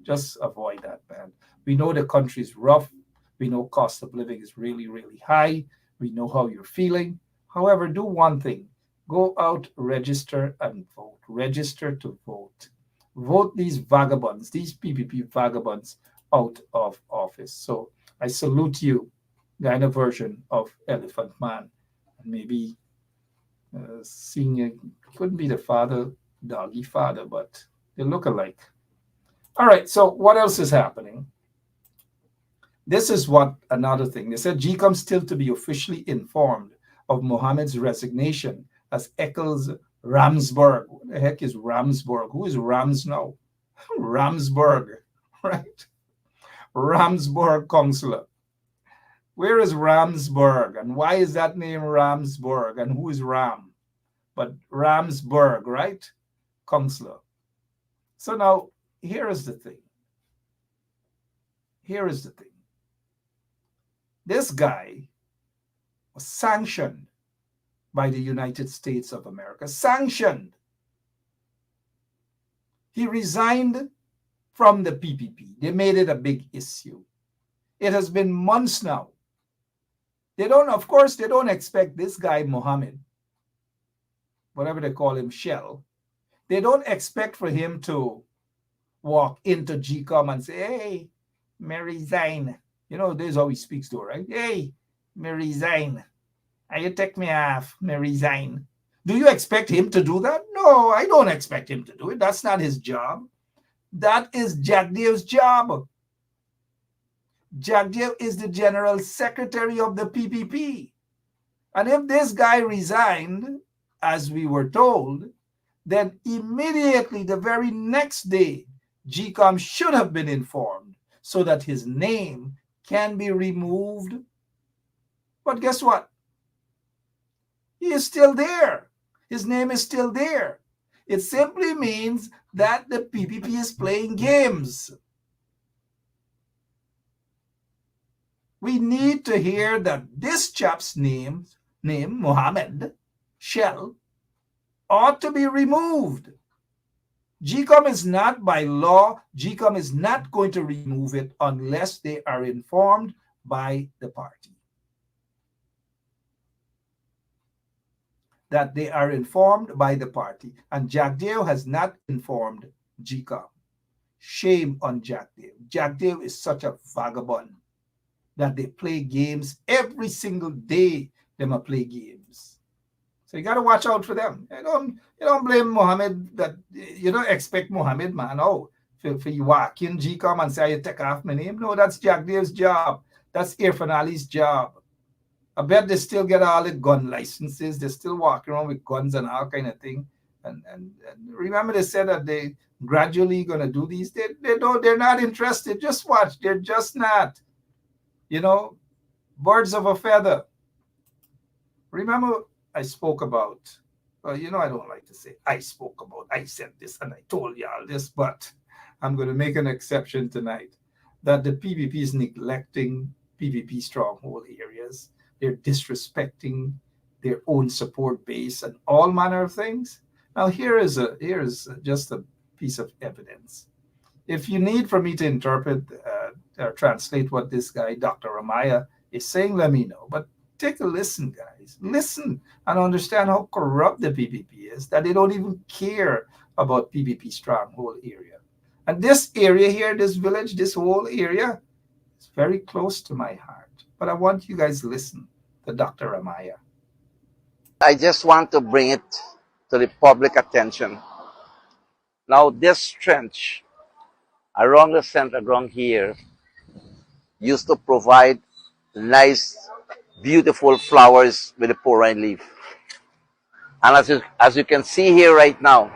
just avoid that, man. We know the country is rough. We know cost of living is really, really high. We know how you're feeling. However, do one thing. Go out, register, and vote. Register to vote. Vote these vagabonds, these PPP vagabonds out of office. So I salute you, Guyana version of Elephant Man. Maybe senior couldn't be the father, Doggy father, but they look alike. All right, so what else is happening? This is what another thing. They said GCOM still to be officially informed of Mohammed's resignation as Eccles Ramsburg. What the heck is Ramsburg? Who is Rams now? Ramsburg, right? Ramsburg Consular. Where is Ramsburg? And why is that name Ramsburg? And who is Ram? But Ramsburg, right? Consular. So now, here is the thing. Here is the thing. This guy was sanctioned by the United States of America. Sanctioned. He resigned from the PPP. They made it a big issue. It has been months now. Of course, they don't expect this guy, Mohammed, whatever they call him, Shell, they don't expect for him to walk into GCOM and say, hey, me resign. You know, this is how he speaks to her, right? Hey, me resign. And you take me off, me resign. Do you expect him to do that? No, I don't expect him to do it. That's not his job. That is Jack Dave's job. Jack Dave is the general secretary of the PPP. And if this guy resigned, as we were told, then immediately the very next day, GCOM should have been informed so that his name can be removed. But guess what? He is still there. His name is still there. It simply means that the PPP is playing games. We need to hear that this chap's name, Mohammed Shell, ought to be removed. GCOM is not by law, GCOM is not going to remove it unless they are informed by the party. That they are informed by the party. And Jack Dale has not informed GCOM. Shame on Jack Dale. Jack Dale is such a vagabond that they play games every single day. They must play games. So you got to watch out for them. You don't blame Mohammed. That you don't expect Mohammed, man. Oh, for you walk in GCOM and say you take off my name. No, that's Jack Dave's job. That's Irfan Ali's job. I bet they still get all the gun licenses. They're still walking around with guns and all kind of thing. And remember, they said that they gradually going to do these. They're not interested. Just watch. They're just not. You know, birds of a feather. Remember, I spoke about, well, you know, I don't like to say I said this and I told y'all this, but I'm going to make an exception tonight that the PPP is neglecting PPP stronghold areas. They're disrespecting their own support base and all manner of things. Now, here is just a piece of evidence. If you need for me to interpret or translate what this guy, Dr. Ramaya, is saying, let me know. But take a listen, guys. Listen and understand how corrupt the PPP is, that they don't even care about PPP stronghold area. And this area here, this village, this whole area, is very close to my heart. But I want you guys to listen to Dr. Ramaya. I just want to bring it to the public attention. Now, this trench around the center ground here used to provide nice beautiful flowers with the porine leaf. And as you can see here right now,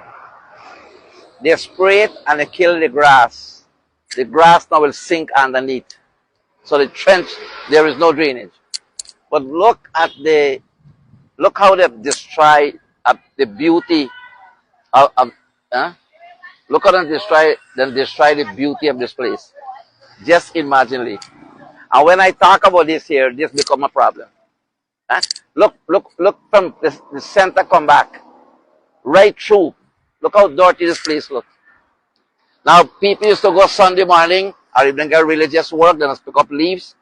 they spray it and they kill the grass. The grass now will sink underneath. So the trench, there is no drainage. But look how they've destroyed the beauty of look how they destroy the beauty of this place. Just imagine it. And when I talk about this here, this become a problem. Look from the center come back. Right through. Look how dirty this place looks. Now people used to go Sunday morning or even get religious work, then pick up leaves.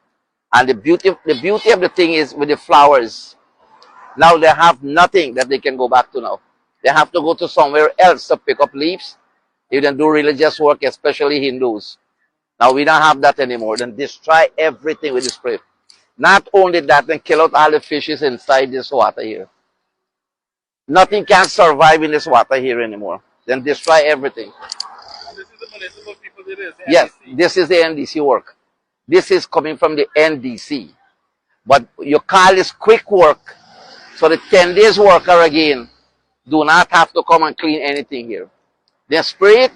And the beauty of the thing is with the flowers. Now they have nothing that they can go back to now. They have to go to somewhere else to pick up leaves. They can do religious work, especially Hindus. Now we don't have that anymore. Then destroy everything with the spray. Not only that, then kill out all the fishes inside this water here. Nothing can survive in this water here anymore. Then destroy everything. And this is the municipal people did this? Yes, this is the NDC work. This is coming from the NDC. But you call this quick work, so the 10 days worker again do not have to come and clean anything here. They spray it,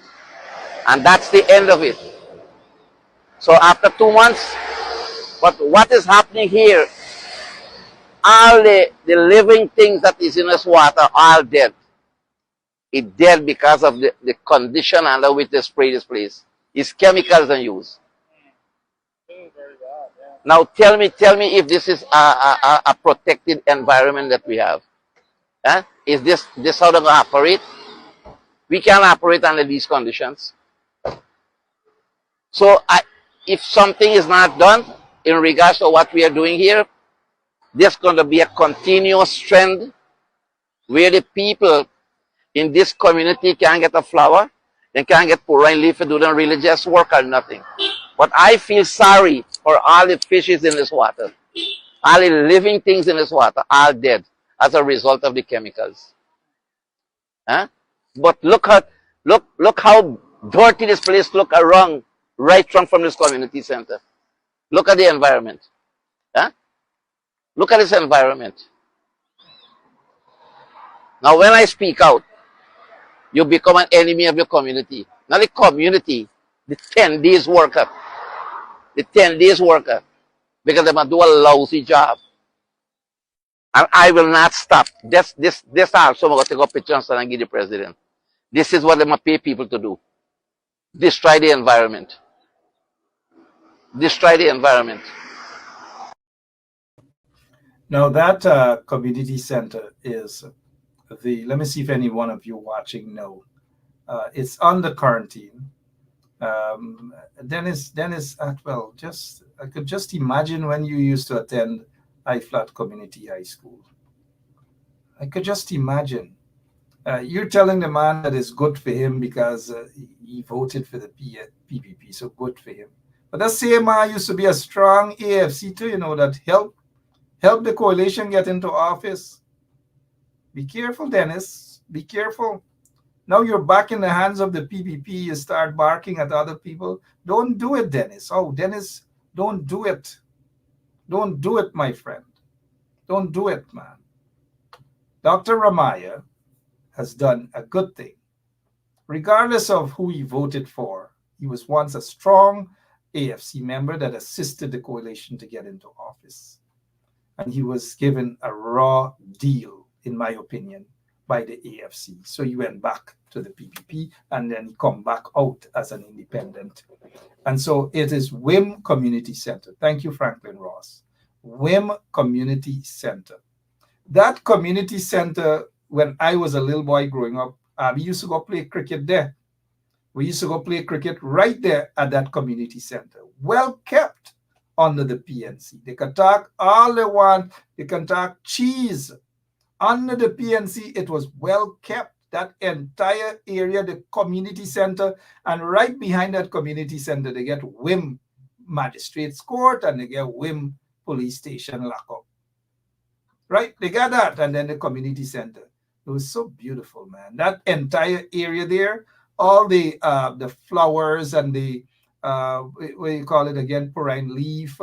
and that's the end of it. So after 2 months, but what is happening here, all the living things that is in this water are all dead. It's dead because of the condition under which they spray this place. It's chemicals and use. Now tell me if this is a protected environment that we have. Is this how they're going to operate? We can't operate under these conditions. So if something is not done in regards to what we are doing here, there's going to be a continuous trend where the people in this community can't get a flower, they can't get porine leaf to do the religious work or nothing. But I feel sorry for all the fishes in this water. All the living things in this water are dead as a result of the chemicals. But look how dirty this place look around, right from this community center. Look at the environment. Look at this environment. Now when I speak out, you become an enemy of your community. Not the community, the 10 days worker. The 10 days worker. Because they must do a lousy job. And I will not stop. This also, I'm going to take a picture and give the president. This is what they must pay people to do. Destroy the environment. Destroy the environment. Now that community center is let me see if any one of you watching know. It's under quarantine. Dennis Atwell, I could just imagine when you used to attend I-Flat Community High School. I could just imagine. You're telling the man that it's good for him because he voted for the PPP, so good for him. But that same man used to be a strong AFC too, that help the coalition get into office. Be careful, Dennis. Be careful. Now you're back in the hands of the PPP. You start barking at other people. Don't do it, Dennis. Oh, Dennis, don't do it. Don't do it, my friend. Don't do it, man. Dr. Ramaya has done a good thing. Regardless of who he voted for, he was once a strong AFC member that assisted the coalition to get into office. And he was given a raw deal, in my opinion, by the AFC. So he went back to the PPP and then he come back out as an independent. And so it is WIM Community Center. Thank you, Franklin Ross. WIM Community Center. That community center, when I was a little boy growing up, we used to go play cricket there. We used to go play cricket right there at that community center. Well kept under the PNC. They can talk all they want. They can talk cheese. Under the PNC, it was well kept. That entire area, the community center, and right behind that community center, they get WIM Magistrates Court and they get WIM Police Station lockup. Right? They got that, and then the community center. It was so beautiful, man. That entire area there, all the flowers and the what do you call it again, porine leaf,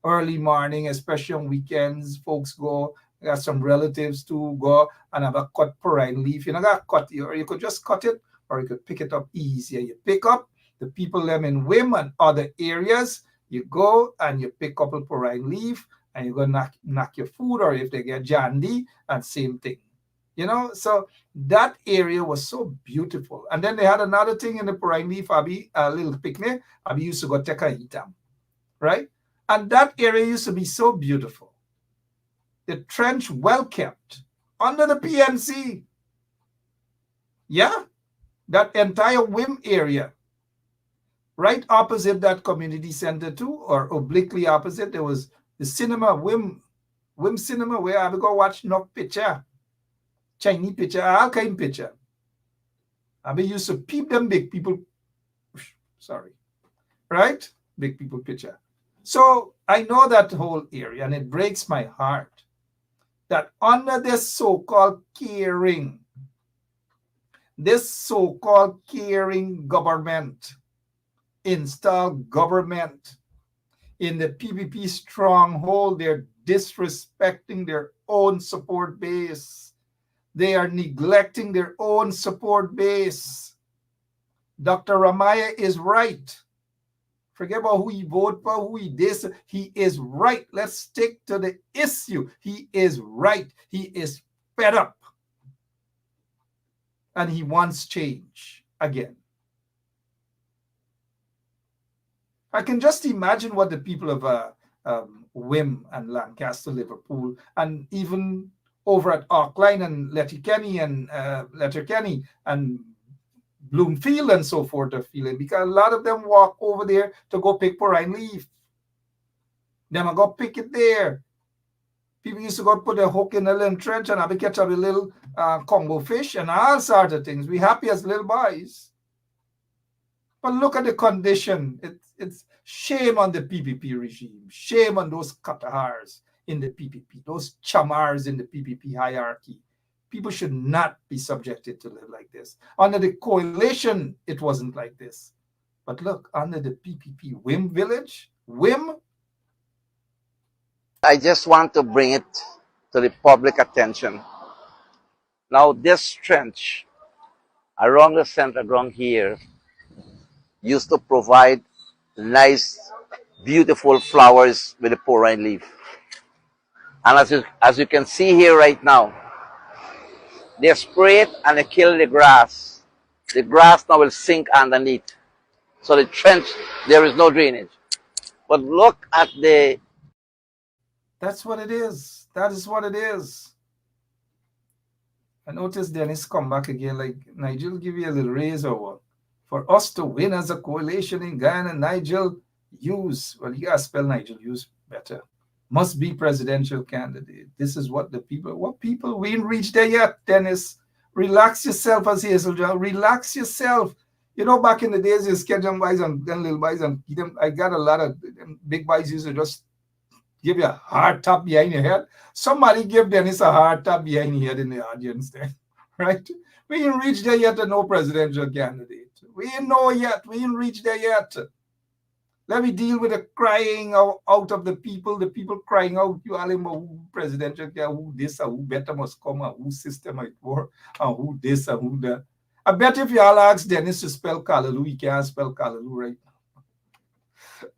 early morning, especially on weekends. Folks go, got some relatives to go and have a cut pine leaf. You know, got cut, or you could just cut it, or you could pick it up easier. You pick up the people them in Wim and other areas. You go and you pick up a pine leaf and you go knock your food, or if they get jandy, and same thing. You know, so that area was so beautiful. And then they had another thing in the pine leaf, Abby, a little picnic. Abby used to go take a eat them, right? And that area used to be so beautiful. The trench well kept under the PNC. Yeah, that entire Wim area. Right opposite that community center too, or obliquely opposite, there was the cinema, Wim Cinema, where I would go watch no picture. Chinese picture, all kind of picture. I used to peep them big people, sorry, right? Big people picture. So I know that whole area, and it breaks my heart that under this so-called caring government, installed government in the PPP stronghold, they're disrespecting their own support base. They are neglecting their own support base. Dr. Ramaya is right. Forget about who he voted for, who he this. He is right. Let's stick to the issue. He is right. He is fed up. And he wants change again. I can just imagine what the people of Wim and Lancaster, Liverpool, and even over at Auckland and Letterkenny and Bloomfield and so forth are feeling, because a lot of them walk over there to go pick pine leaf. Them go pick it there. People used to go put a hook in a little trench and have to catch up a little Congo fish and all sorts of things. We happy as little boys. But look at the condition. It's shame on the PPP regime. Shame on those Qatars in the PPP, those chamars in the PPP hierarchy. People should not be subjected to live like this. Under the coalition, it wasn't like this. But look, under the PPP Wim village, Wim. I just want to bring it to the public attention. Now, this trench around the center ground here used to provide nice, beautiful flowers with the pine leaf. And as you can see here right now, they spray it and they kill the grass. The grass now will sink underneath. So the trench, there is no drainage. But look at the... That's what it is. That is what it is. I noticed Dennis come back again, like, Nigel give you a little raise or what? For us to win as a coalition in Guyana, Nigel Hughes, well, you gotta spell Nigel Hughes better, must be presidential candidate. This is what the people, we ain't reached there yet, Dennis. Relax yourself, as Hazel John. Relax yourself. You know, back in the days, you catch them boys and them little boys and them. I got a lot of them big boys used to just give you a hard tap behind your head. Somebody give Dennis a hard tap behind your head in the audience there, right? We ain't reached there yet to no presidential candidate. We ain't know yet. We ain't reached there yet. Let me deal with the crying out of the people crying out, you all who presidential, who this, or who better must come, or who system might work, or who this, or who that. I bet if you all ask Dennis to spell Callaloo, he can't spell Callaloo right now.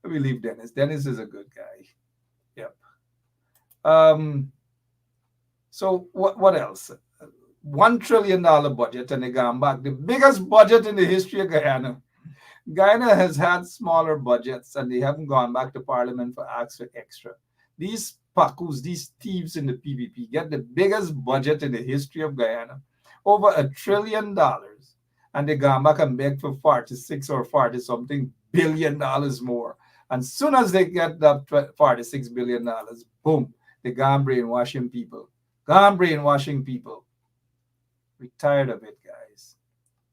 Let me leave Dennis. Dennis is a good guy. Yep. So what else? $1 trillion budget, and they gone back. The biggest budget in the history of Guyana. Guyana has had smaller budgets, and they haven't gone back to Parliament for ask for extra. These Pakus, these thieves in the PPP, get the biggest budget in the history of Guyana, over $1 trillion, and they gone back and beg for 46 or 40 something billion dollars more. And soon as they get that $46 billion, boom, they gone brainwashing people. Gone brainwashing people. We're tired of it, guys.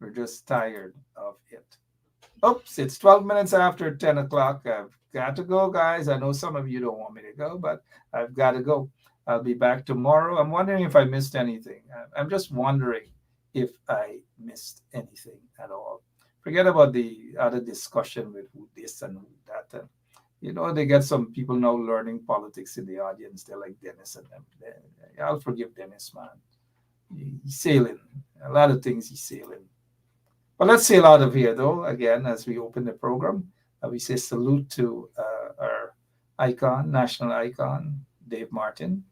We're just tired of it. Oops, it's 12 minutes after 10 o'clock. I've got to go, guys. I know some of you don't want me to go, but I've got to go. I'll be back tomorrow. I'm wondering if I missed anything. I'm just wondering if I missed anything at all. Forget about the other discussion with who this and who that. You know, they get some people now learning politics in the audience. They're like Dennis and them. I'll forgive Dennis, man. He's sailing. A lot of things he's sailing. But let's sail out of here, though, again, as we open the program. We say salute to our icon, national icon, Dave Martin.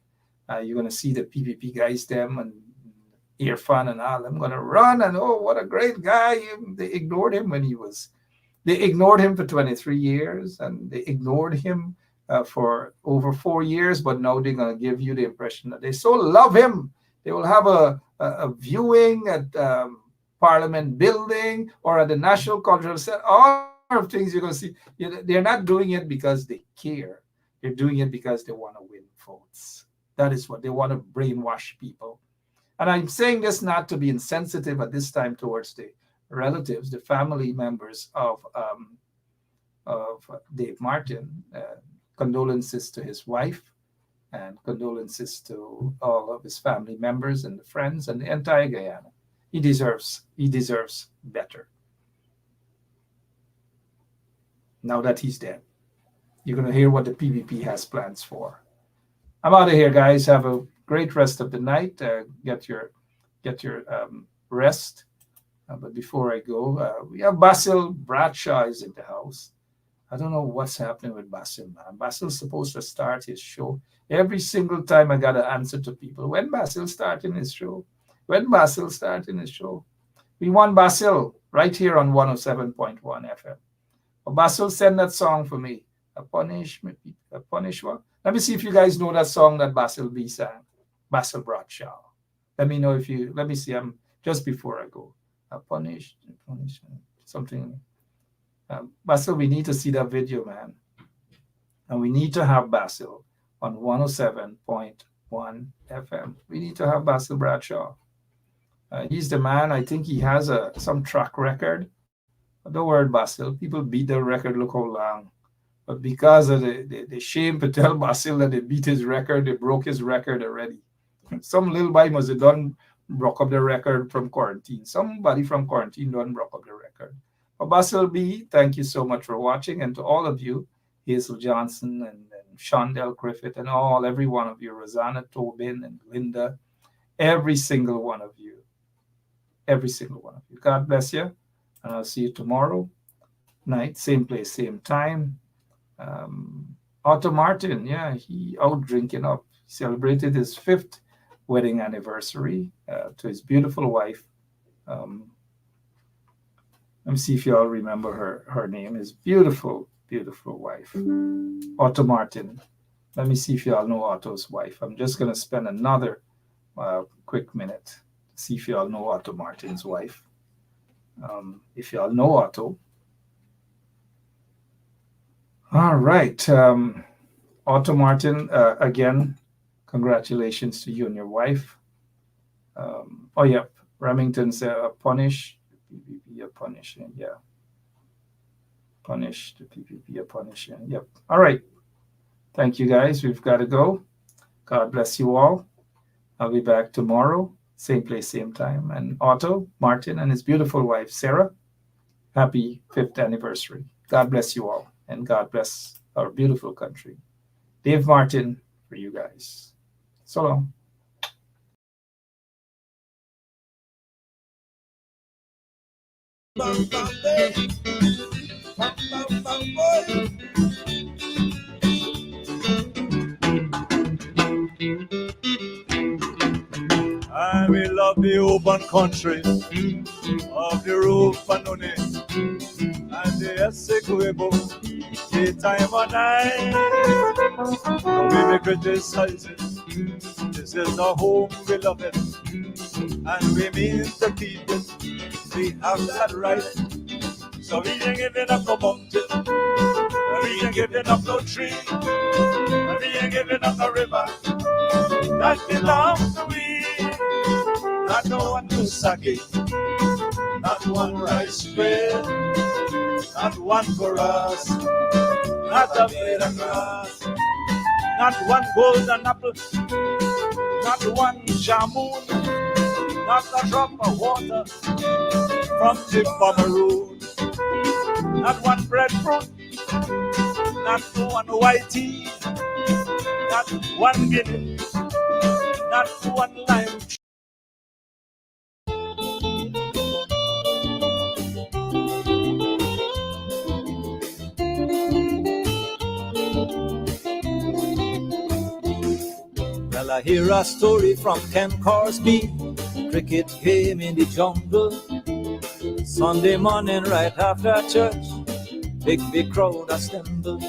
You're going to see the PPP guys, them, and Irfan and all. I'm going to run, and oh, what a great guy. They ignored him when he was... They ignored him for 23 years, and they ignored him for over 4 years, but now they're going to give you the impression that they so love him. They will have a viewing at Parliament Building or at the National Cultural Center. All of things you're going to see. They're not doing it because they care. They're doing it because they want to win votes. That is what they want to brainwash people. And I'm saying this not to be insensitive at this time towards the relatives, the family members of Dave Martin. Condolences to his wife and condolences to all of his family members and the friends and the entire Guyana. He deserves better. Now that he's dead, you're going to hear what the PVP has plans for. I'm out of here, guys. Have a great rest of the night. Get your rest. But before I go, we have Basil Bradshaw is in the house. I don't know what's happening with Basil, man. Basil's supposed to start his show. Every single time I got to answer to people, when Basil starting his show? When Basil starting his show? We want Basil right here on 107.1 FM. Well, Basil, send that song for me. A punish what? Let me see if you guys know that song that Basil B sang. Basil Bradshaw. Let me know if you, let me see. I'm just before I go. Punish something. Basil, we need to see that video, man. And we need to have Basil on 107.1 FM. We need to have Basil Bradshaw. He's the man. I think he has some track record. Don't worry, Basil. People beat the record, look how long. But because of the shame to tell Basil that they beat his record, they broke his record already. Some little boy must have done broke up the record from quarantine. Somebody from quarantine done broke up the record. But Basil B, thank you so much for watching. And to all of you, Hazel Johnson and Shondell Griffith and every one of you, Rosanna Tobin and Linda, every single one of you. Every single one of you. God bless you. And I'll see you tomorrow night, same place, same time. Otto Martin, yeah, he out drinking up. He celebrated his 5th wedding anniversary to his beautiful wife. Let me see if you all remember her name. His beautiful, beautiful wife, Otto Martin. Let me see if you all know Otto's wife. I'm just going to spend another quick minute to see if you all know Otto Martin's wife. If you all know Otto. All right. Otto Martin, again, congratulations to you and your wife. Remington said, punish, the PPP, a punishing. Yeah. Punish, the PPP, a punishing. Yep. All right. Thank you, guys. We've got to go. God bless you all. I'll be back tomorrow, same place, same time. And Otto Martin and his beautiful wife, Sarah, happy 5th anniversary. God bless you all. And God bless our beautiful country. Dave Martin for you guys. So long. I will love the open country of the roof and and the Essequibo, the time of night. We may criticize it. This is the home we love it, and we mean to keep it. We have that right. So we ain't giving up no mountain, we ain't giving up no tree, we ain't giving up no river. That belongs to me. Not no one to sake, not one rice bread, not one for us, not a blade of grass, not one golden apple, not one jamun, not a drop of water from the Pomeroon, not one breadfruit, not one whitey, not one guinea, not one lime. Well, I hear a story from Ken Corsby, cricket game in the jungle. Sunday morning right after church, big crowd assembled.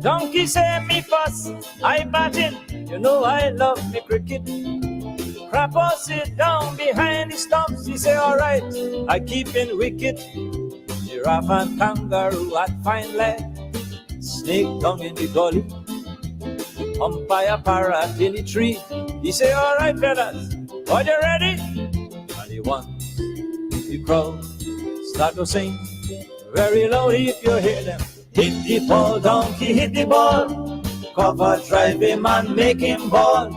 Donkey say me fuss, I batting, you know I love me cricket. Crapper sit down behind the stumps, he say alright, I keep in wicket. Giraffe and kangaroo at fine leg, snake down in the gully. Umpire parrot in the tree, he say alright fellas, are you ready? And he wants the crowd start to sing very loud if you hear them. Hit the ball, donkey, hit the ball. Cover, drive him and make him ball.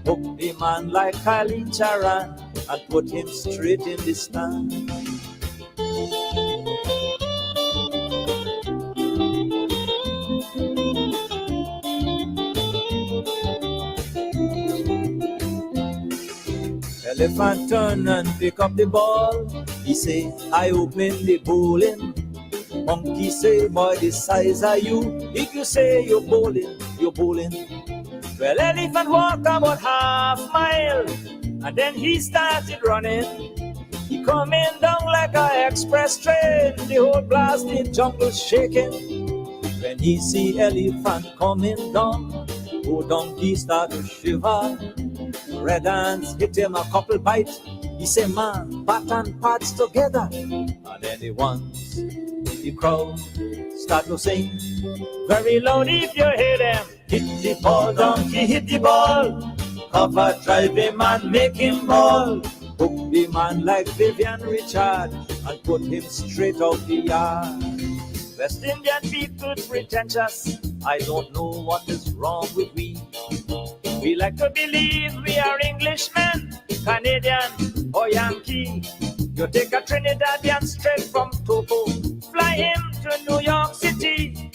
Hook the man like Kali Charan and put him straight in the stand. Elephant turn and pick up the ball. He say, I open the bowling. Monkey say, boy, the size of you. If you say you're bowling, you're bowling. Well, elephant walked about half mile, and then he started running. He coming down like an express train, the whole blasted jungle shaking. When he see elephant coming down, oh, donkey start to shiver. Red Hands hit him a couple bites. He say, man, bat and pads together. And then he wants the crowd start to sing very loud if you hear them. Hit the ball, donkey, hit the ball. Cover, drive him and make him ball. Hook the man like Vivian Richard and put him straight out the yard. West Indian people pretentious, I don't know what is wrong with we. We like to believe we are Englishmen, Canadian or Yankee. You take a Trinidadian straight from Togo, fly him to New York City,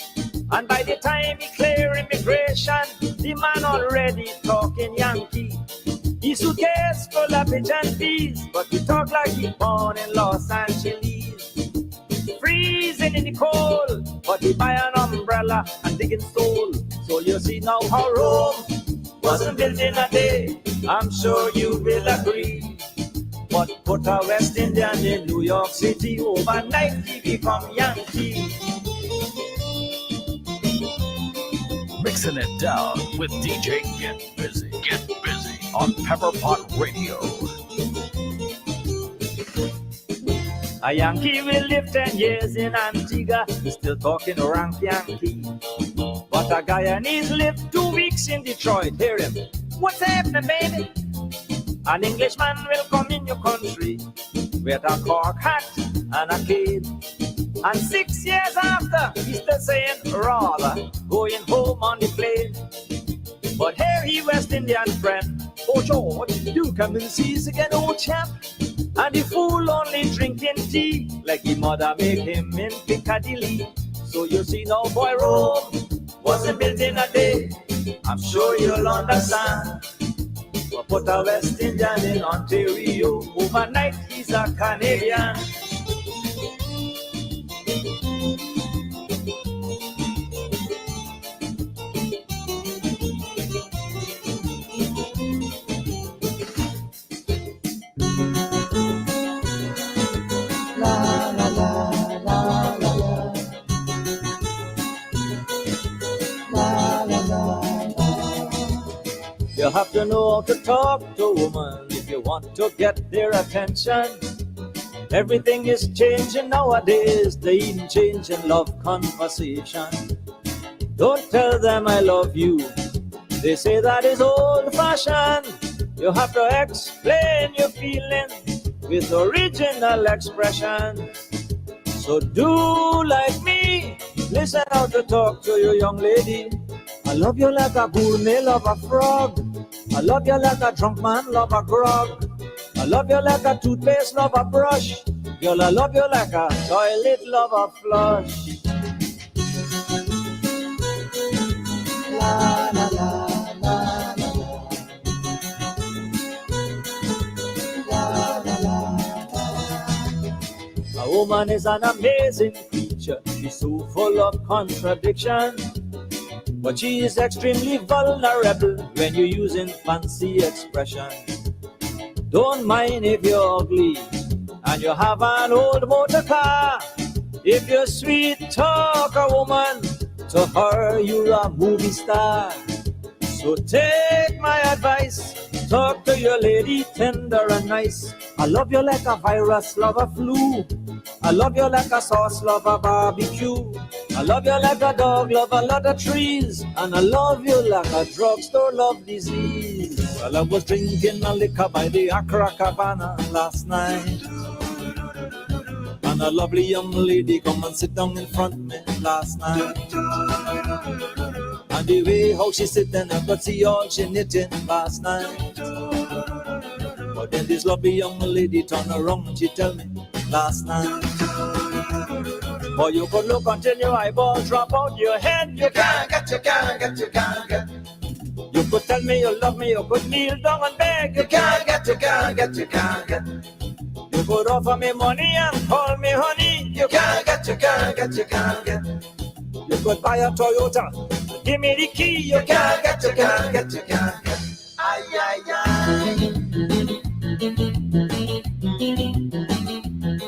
and by the time he clear immigration, the man already talking Yankee. His suitcase full of pigeon peas, but he talk like he born in Los Angeles. Freezing in the cold, but he buy an umbrella and digging soul. So you see now how Rome wasn't built in a day, I'm sure you will agree. But put a West Indian in New York City, overnight he become Yankee. Mixing it down with DJ Get Busy on Pepper Pot Radio. A Yankee will live 10 years in Antigua, he's still talking rank Yankee. But a Guyanese live 2 weeks in Detroit, hear him, what's happening, baby? An Englishman will come in your country with a cork hat and a cane. And 6 years after, he's still saying, rather, going home on the plane. But here he West Indian friend, oh George, you come and see us again, old chap. And the fool only drinking tea, like the mother make him in Piccadilly. So you see now, boy, Rome wasn't built in a day, I'm sure you'll understand. But put a West Indian in Ontario, overnight he's a Canadian. You have to know how to talk to a woman if you want to get their attention. Everything is changing nowadays, they even changing love conversation. Don't tell them I love you, they say that is old-fashioned. You have to explain your feelings with original expression. So do like me, listen how to talk to your young lady. I love you like a gourmet love a frog. I love you like a drunk man love a grog. I love you like a toothpaste love a brush. Girl, I love you like a toilet love a flush. A woman is an amazing creature. She's so full of contradiction. But she is extremely vulnerable when you're using fancy expressions. Don't mind if you're ugly and you have an old motor car. If you're sweet, talk a woman, to her you're a movie star. So take my advice, talk to your lady tender and nice. I love you like a virus, love a flu. I love you like a sauce, love a barbecue. I love you like a dog, love a lot of trees. And I love you like a drugstore, love disease. Well, I was drinking a liquor by the Accra Cabana last night. And a lovely young lady come and sit down in front of me last night. And the way how she sitting, I could see all she knitting last night. But then this lovely young lady turned around and she tell me last night, boy, you could look until your eyeballs drop out your head. You can't get, you can't get, you can't get. You could tell me you love me, you could kneel down and beg. You can't get, you can't get, you can't get. You could offer me money and call me honey. You can't get, you can't get, you can't get. You could buy a Toyota, give me the key. You can't get, you can't get, you can't get. Ay, ay, ay.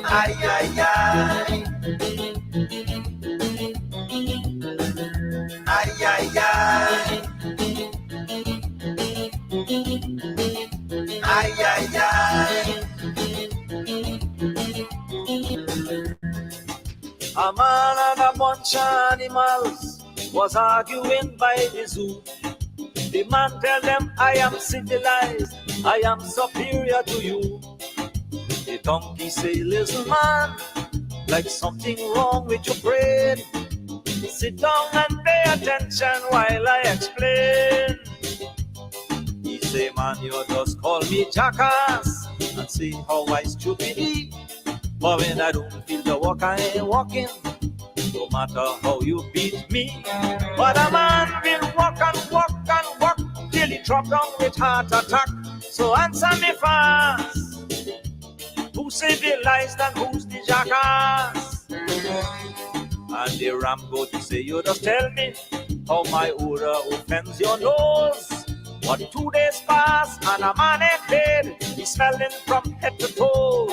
Ay, ay, ay. Ay, ay, ay. Ay, ay, ay. A man and a bunch of animals was arguing by the zoo. The man tell them, I am civilized, I am superior to you. The donkey say, listen man, like something wrong with your brain. Sit down and pay attention while I explain. He say, man, you just call me jackass and say how I stupid. But when I don't feel the walk, I ain't walking, no matter how you beat me. But a man will walk and walk and walk till he drop down with heart attack. So answer me fast, who civilized and who's the jackass? And the ram go to say, you just tell me how my aura offends your nose. But 2 days pass and a man ain't dead, he's smelling from head to toes.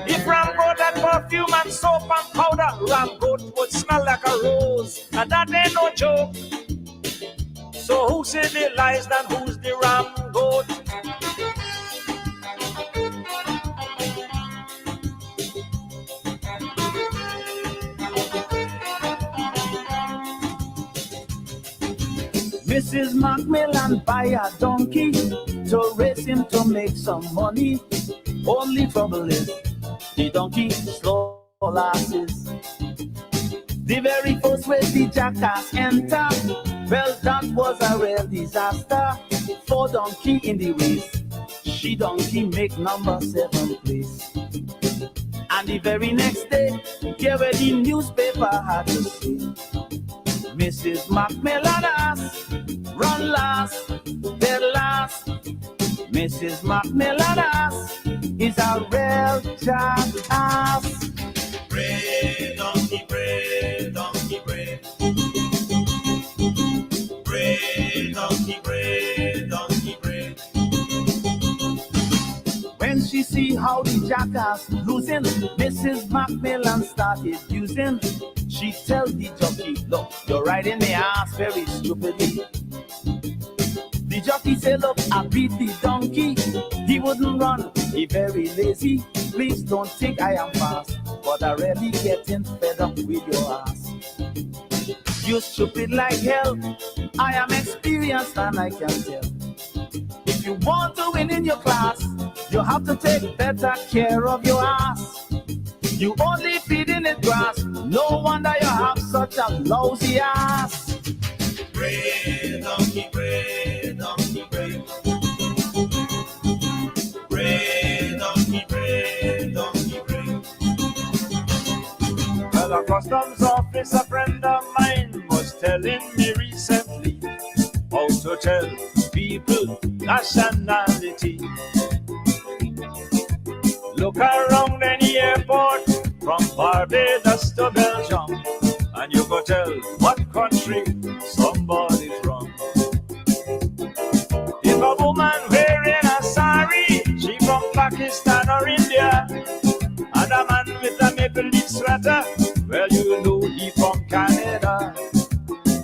If ram goat had perfume and soap and powder, ram goat would smell like a rose. And that ain't no joke. So who civilized and who's the ram goat? Mrs. Macmillan buy a donkey to raise him to make some money. Only trouble is the donkey slow lasses. The very first way the jackass enter, well that was a real disaster. 4 donkey in the race, she donkey make number 7 place. And the very next day, here where the newspaper had to say, Mrs. Macmillan ass, run last, dead last. Mrs. Macmillan ass is a real jackass. Pray, donkey, pray, donkey, pray. Pray, donkey, pray, donkey, pray. When she see how the jackass losing, Mrs. Macmillan started using. She tell the jockey, look, you're riding the ass very stupidly. The jockey say, look, I beat the donkey. He wouldn't run, he very lazy. Please don't think I am fast, but I really getting fed up with your ass. You stupid like hell, I am experienced and I can tell. If you want to win in your class, you have to take better care of your ass. You only feeding it grass, no wonder you have such a lousy ass. Pray, donkey, pray, donkey, pray. Pray, donkey, pray, donkey, pray. Well, a customs officer friend of mine was telling me recently how to tell people nationality. Look around any airport, from Barbados to Belgium, and you go tell what country somebody's from. If a woman wearing a sari, she from Pakistan or India, and a man with a maple leaf sweater, well, you know he from Canada.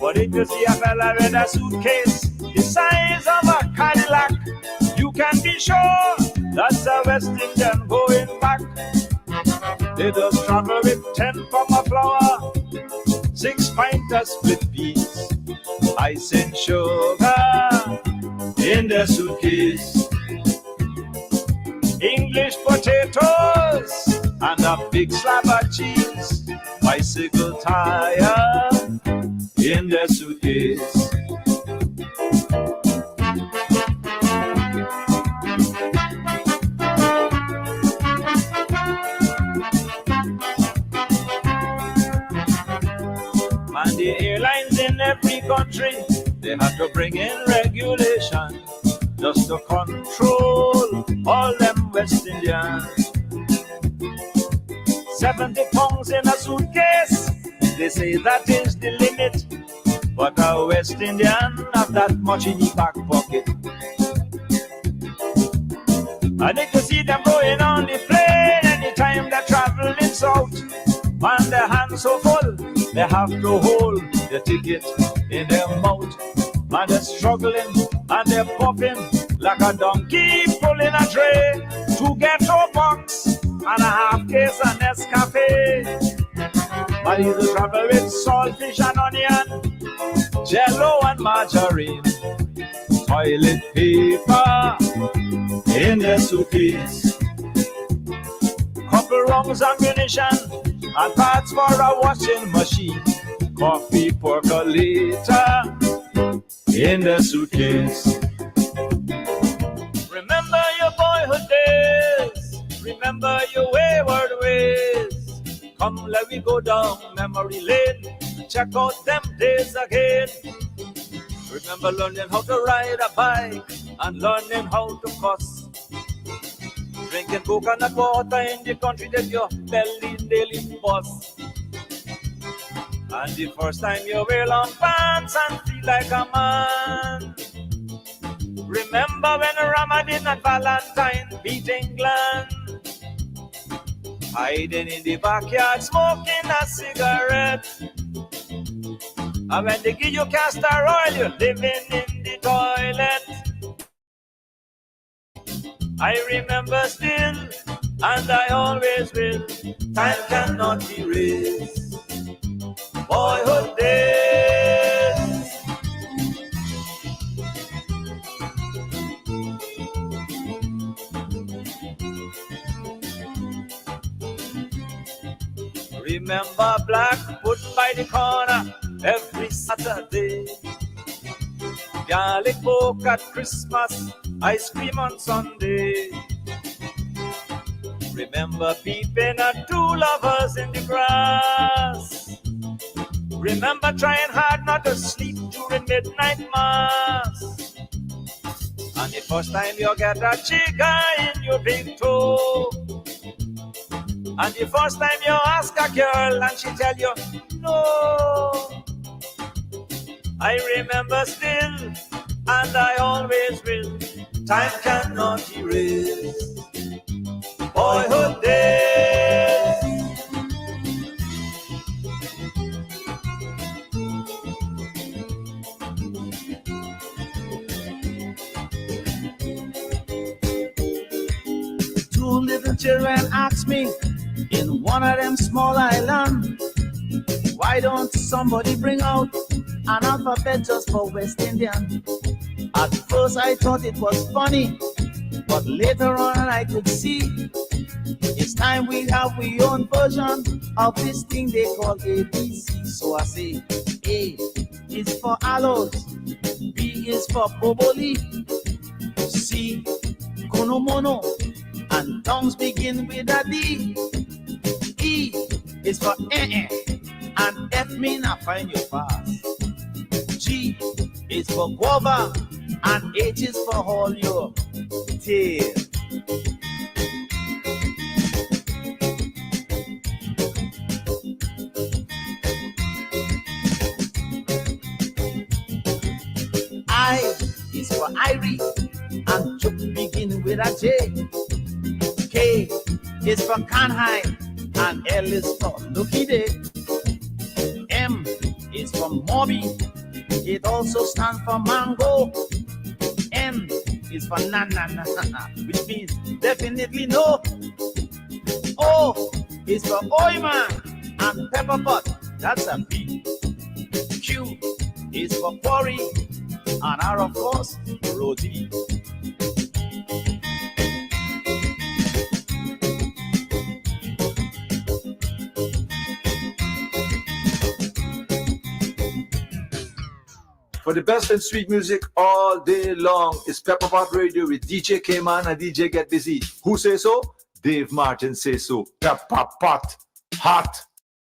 But if you see a fella with a suitcase the size of a Cadillac, you can be sure that's a West Indian going back. They just travel with 10 pound of flour, 6 pints of split peas, ice and sugar in their suitcase, English potatoes and a big slab of cheese, bicycle tire in their suitcase. And the airlines in every country, they have to bring in regulation just to control all them West Indians. 70 pounds in a suitcase, they say that is the limit. But a West Indian have that much in his back pocket. And if you see them going on the plane anytime they're traveling south, and their hands so full, they have to hold the ticket in their mouth. And they're struggling and they're puffing like a donkey pulling a tray to get to a box and a half case of Nescafe. But either travel with saltfish and onion, jello and margarine, toilet paper in their suitcase, couple rounds of ammunition and parts for a washing machine, coffee percolator in the suitcase. Remember your boyhood days, remember your wayward ways. Come, let me go down memory lane, check out them days again. Remember learning how to ride a bike and learning how to cuss. Drinking coconut water in the country that your belly daily bust. And the first time you wear long pants and feel like a man. Remember when Ramadan and Valentine beat England, hiding in the backyard smoking a cigarette. And when they give you castor oil, you're living in the toilet. I remember still, and I always will, time cannot erase boyhood days. Remember Blackwood by the corner every Saturday, garlic pork at Christmas, ice cream on Sunday. Remember peeping at two lovers in the grass. Remember trying hard not to sleep during midnight mass. And the first time you get a chica in your big toe. And the first time you ask a girl and she tell you no. I remember still, and I always will, time cannot erase boyhood days. Two little children asked me in one of them small islands, why don't somebody bring out an alphabet just for West Indian? At first I thought it was funny, but later on I could see it's time we have our own version of this thing they call ABC. So I say A is for aloes, B is for boboli, C konomono, and tongues begin with a D. E is for and F mean I find you fast. G is for guava, and H is for hold your tail. Irie, and Chuck begin with a J. K is for Kanhai, and L is for Lucky Day. M is for Mobby, it also stands for Mango. N is for na, which means definitely no. O is for Oima and Pepper Pot, that's a P. Q is for Quarry, and R of course, Roti. For the best in sweet music all day long, it's Pepper Pot Radio with DJ K-Man and DJ Get Busy. Who say so? Dave Martin say so. Pepper Pot. Hot.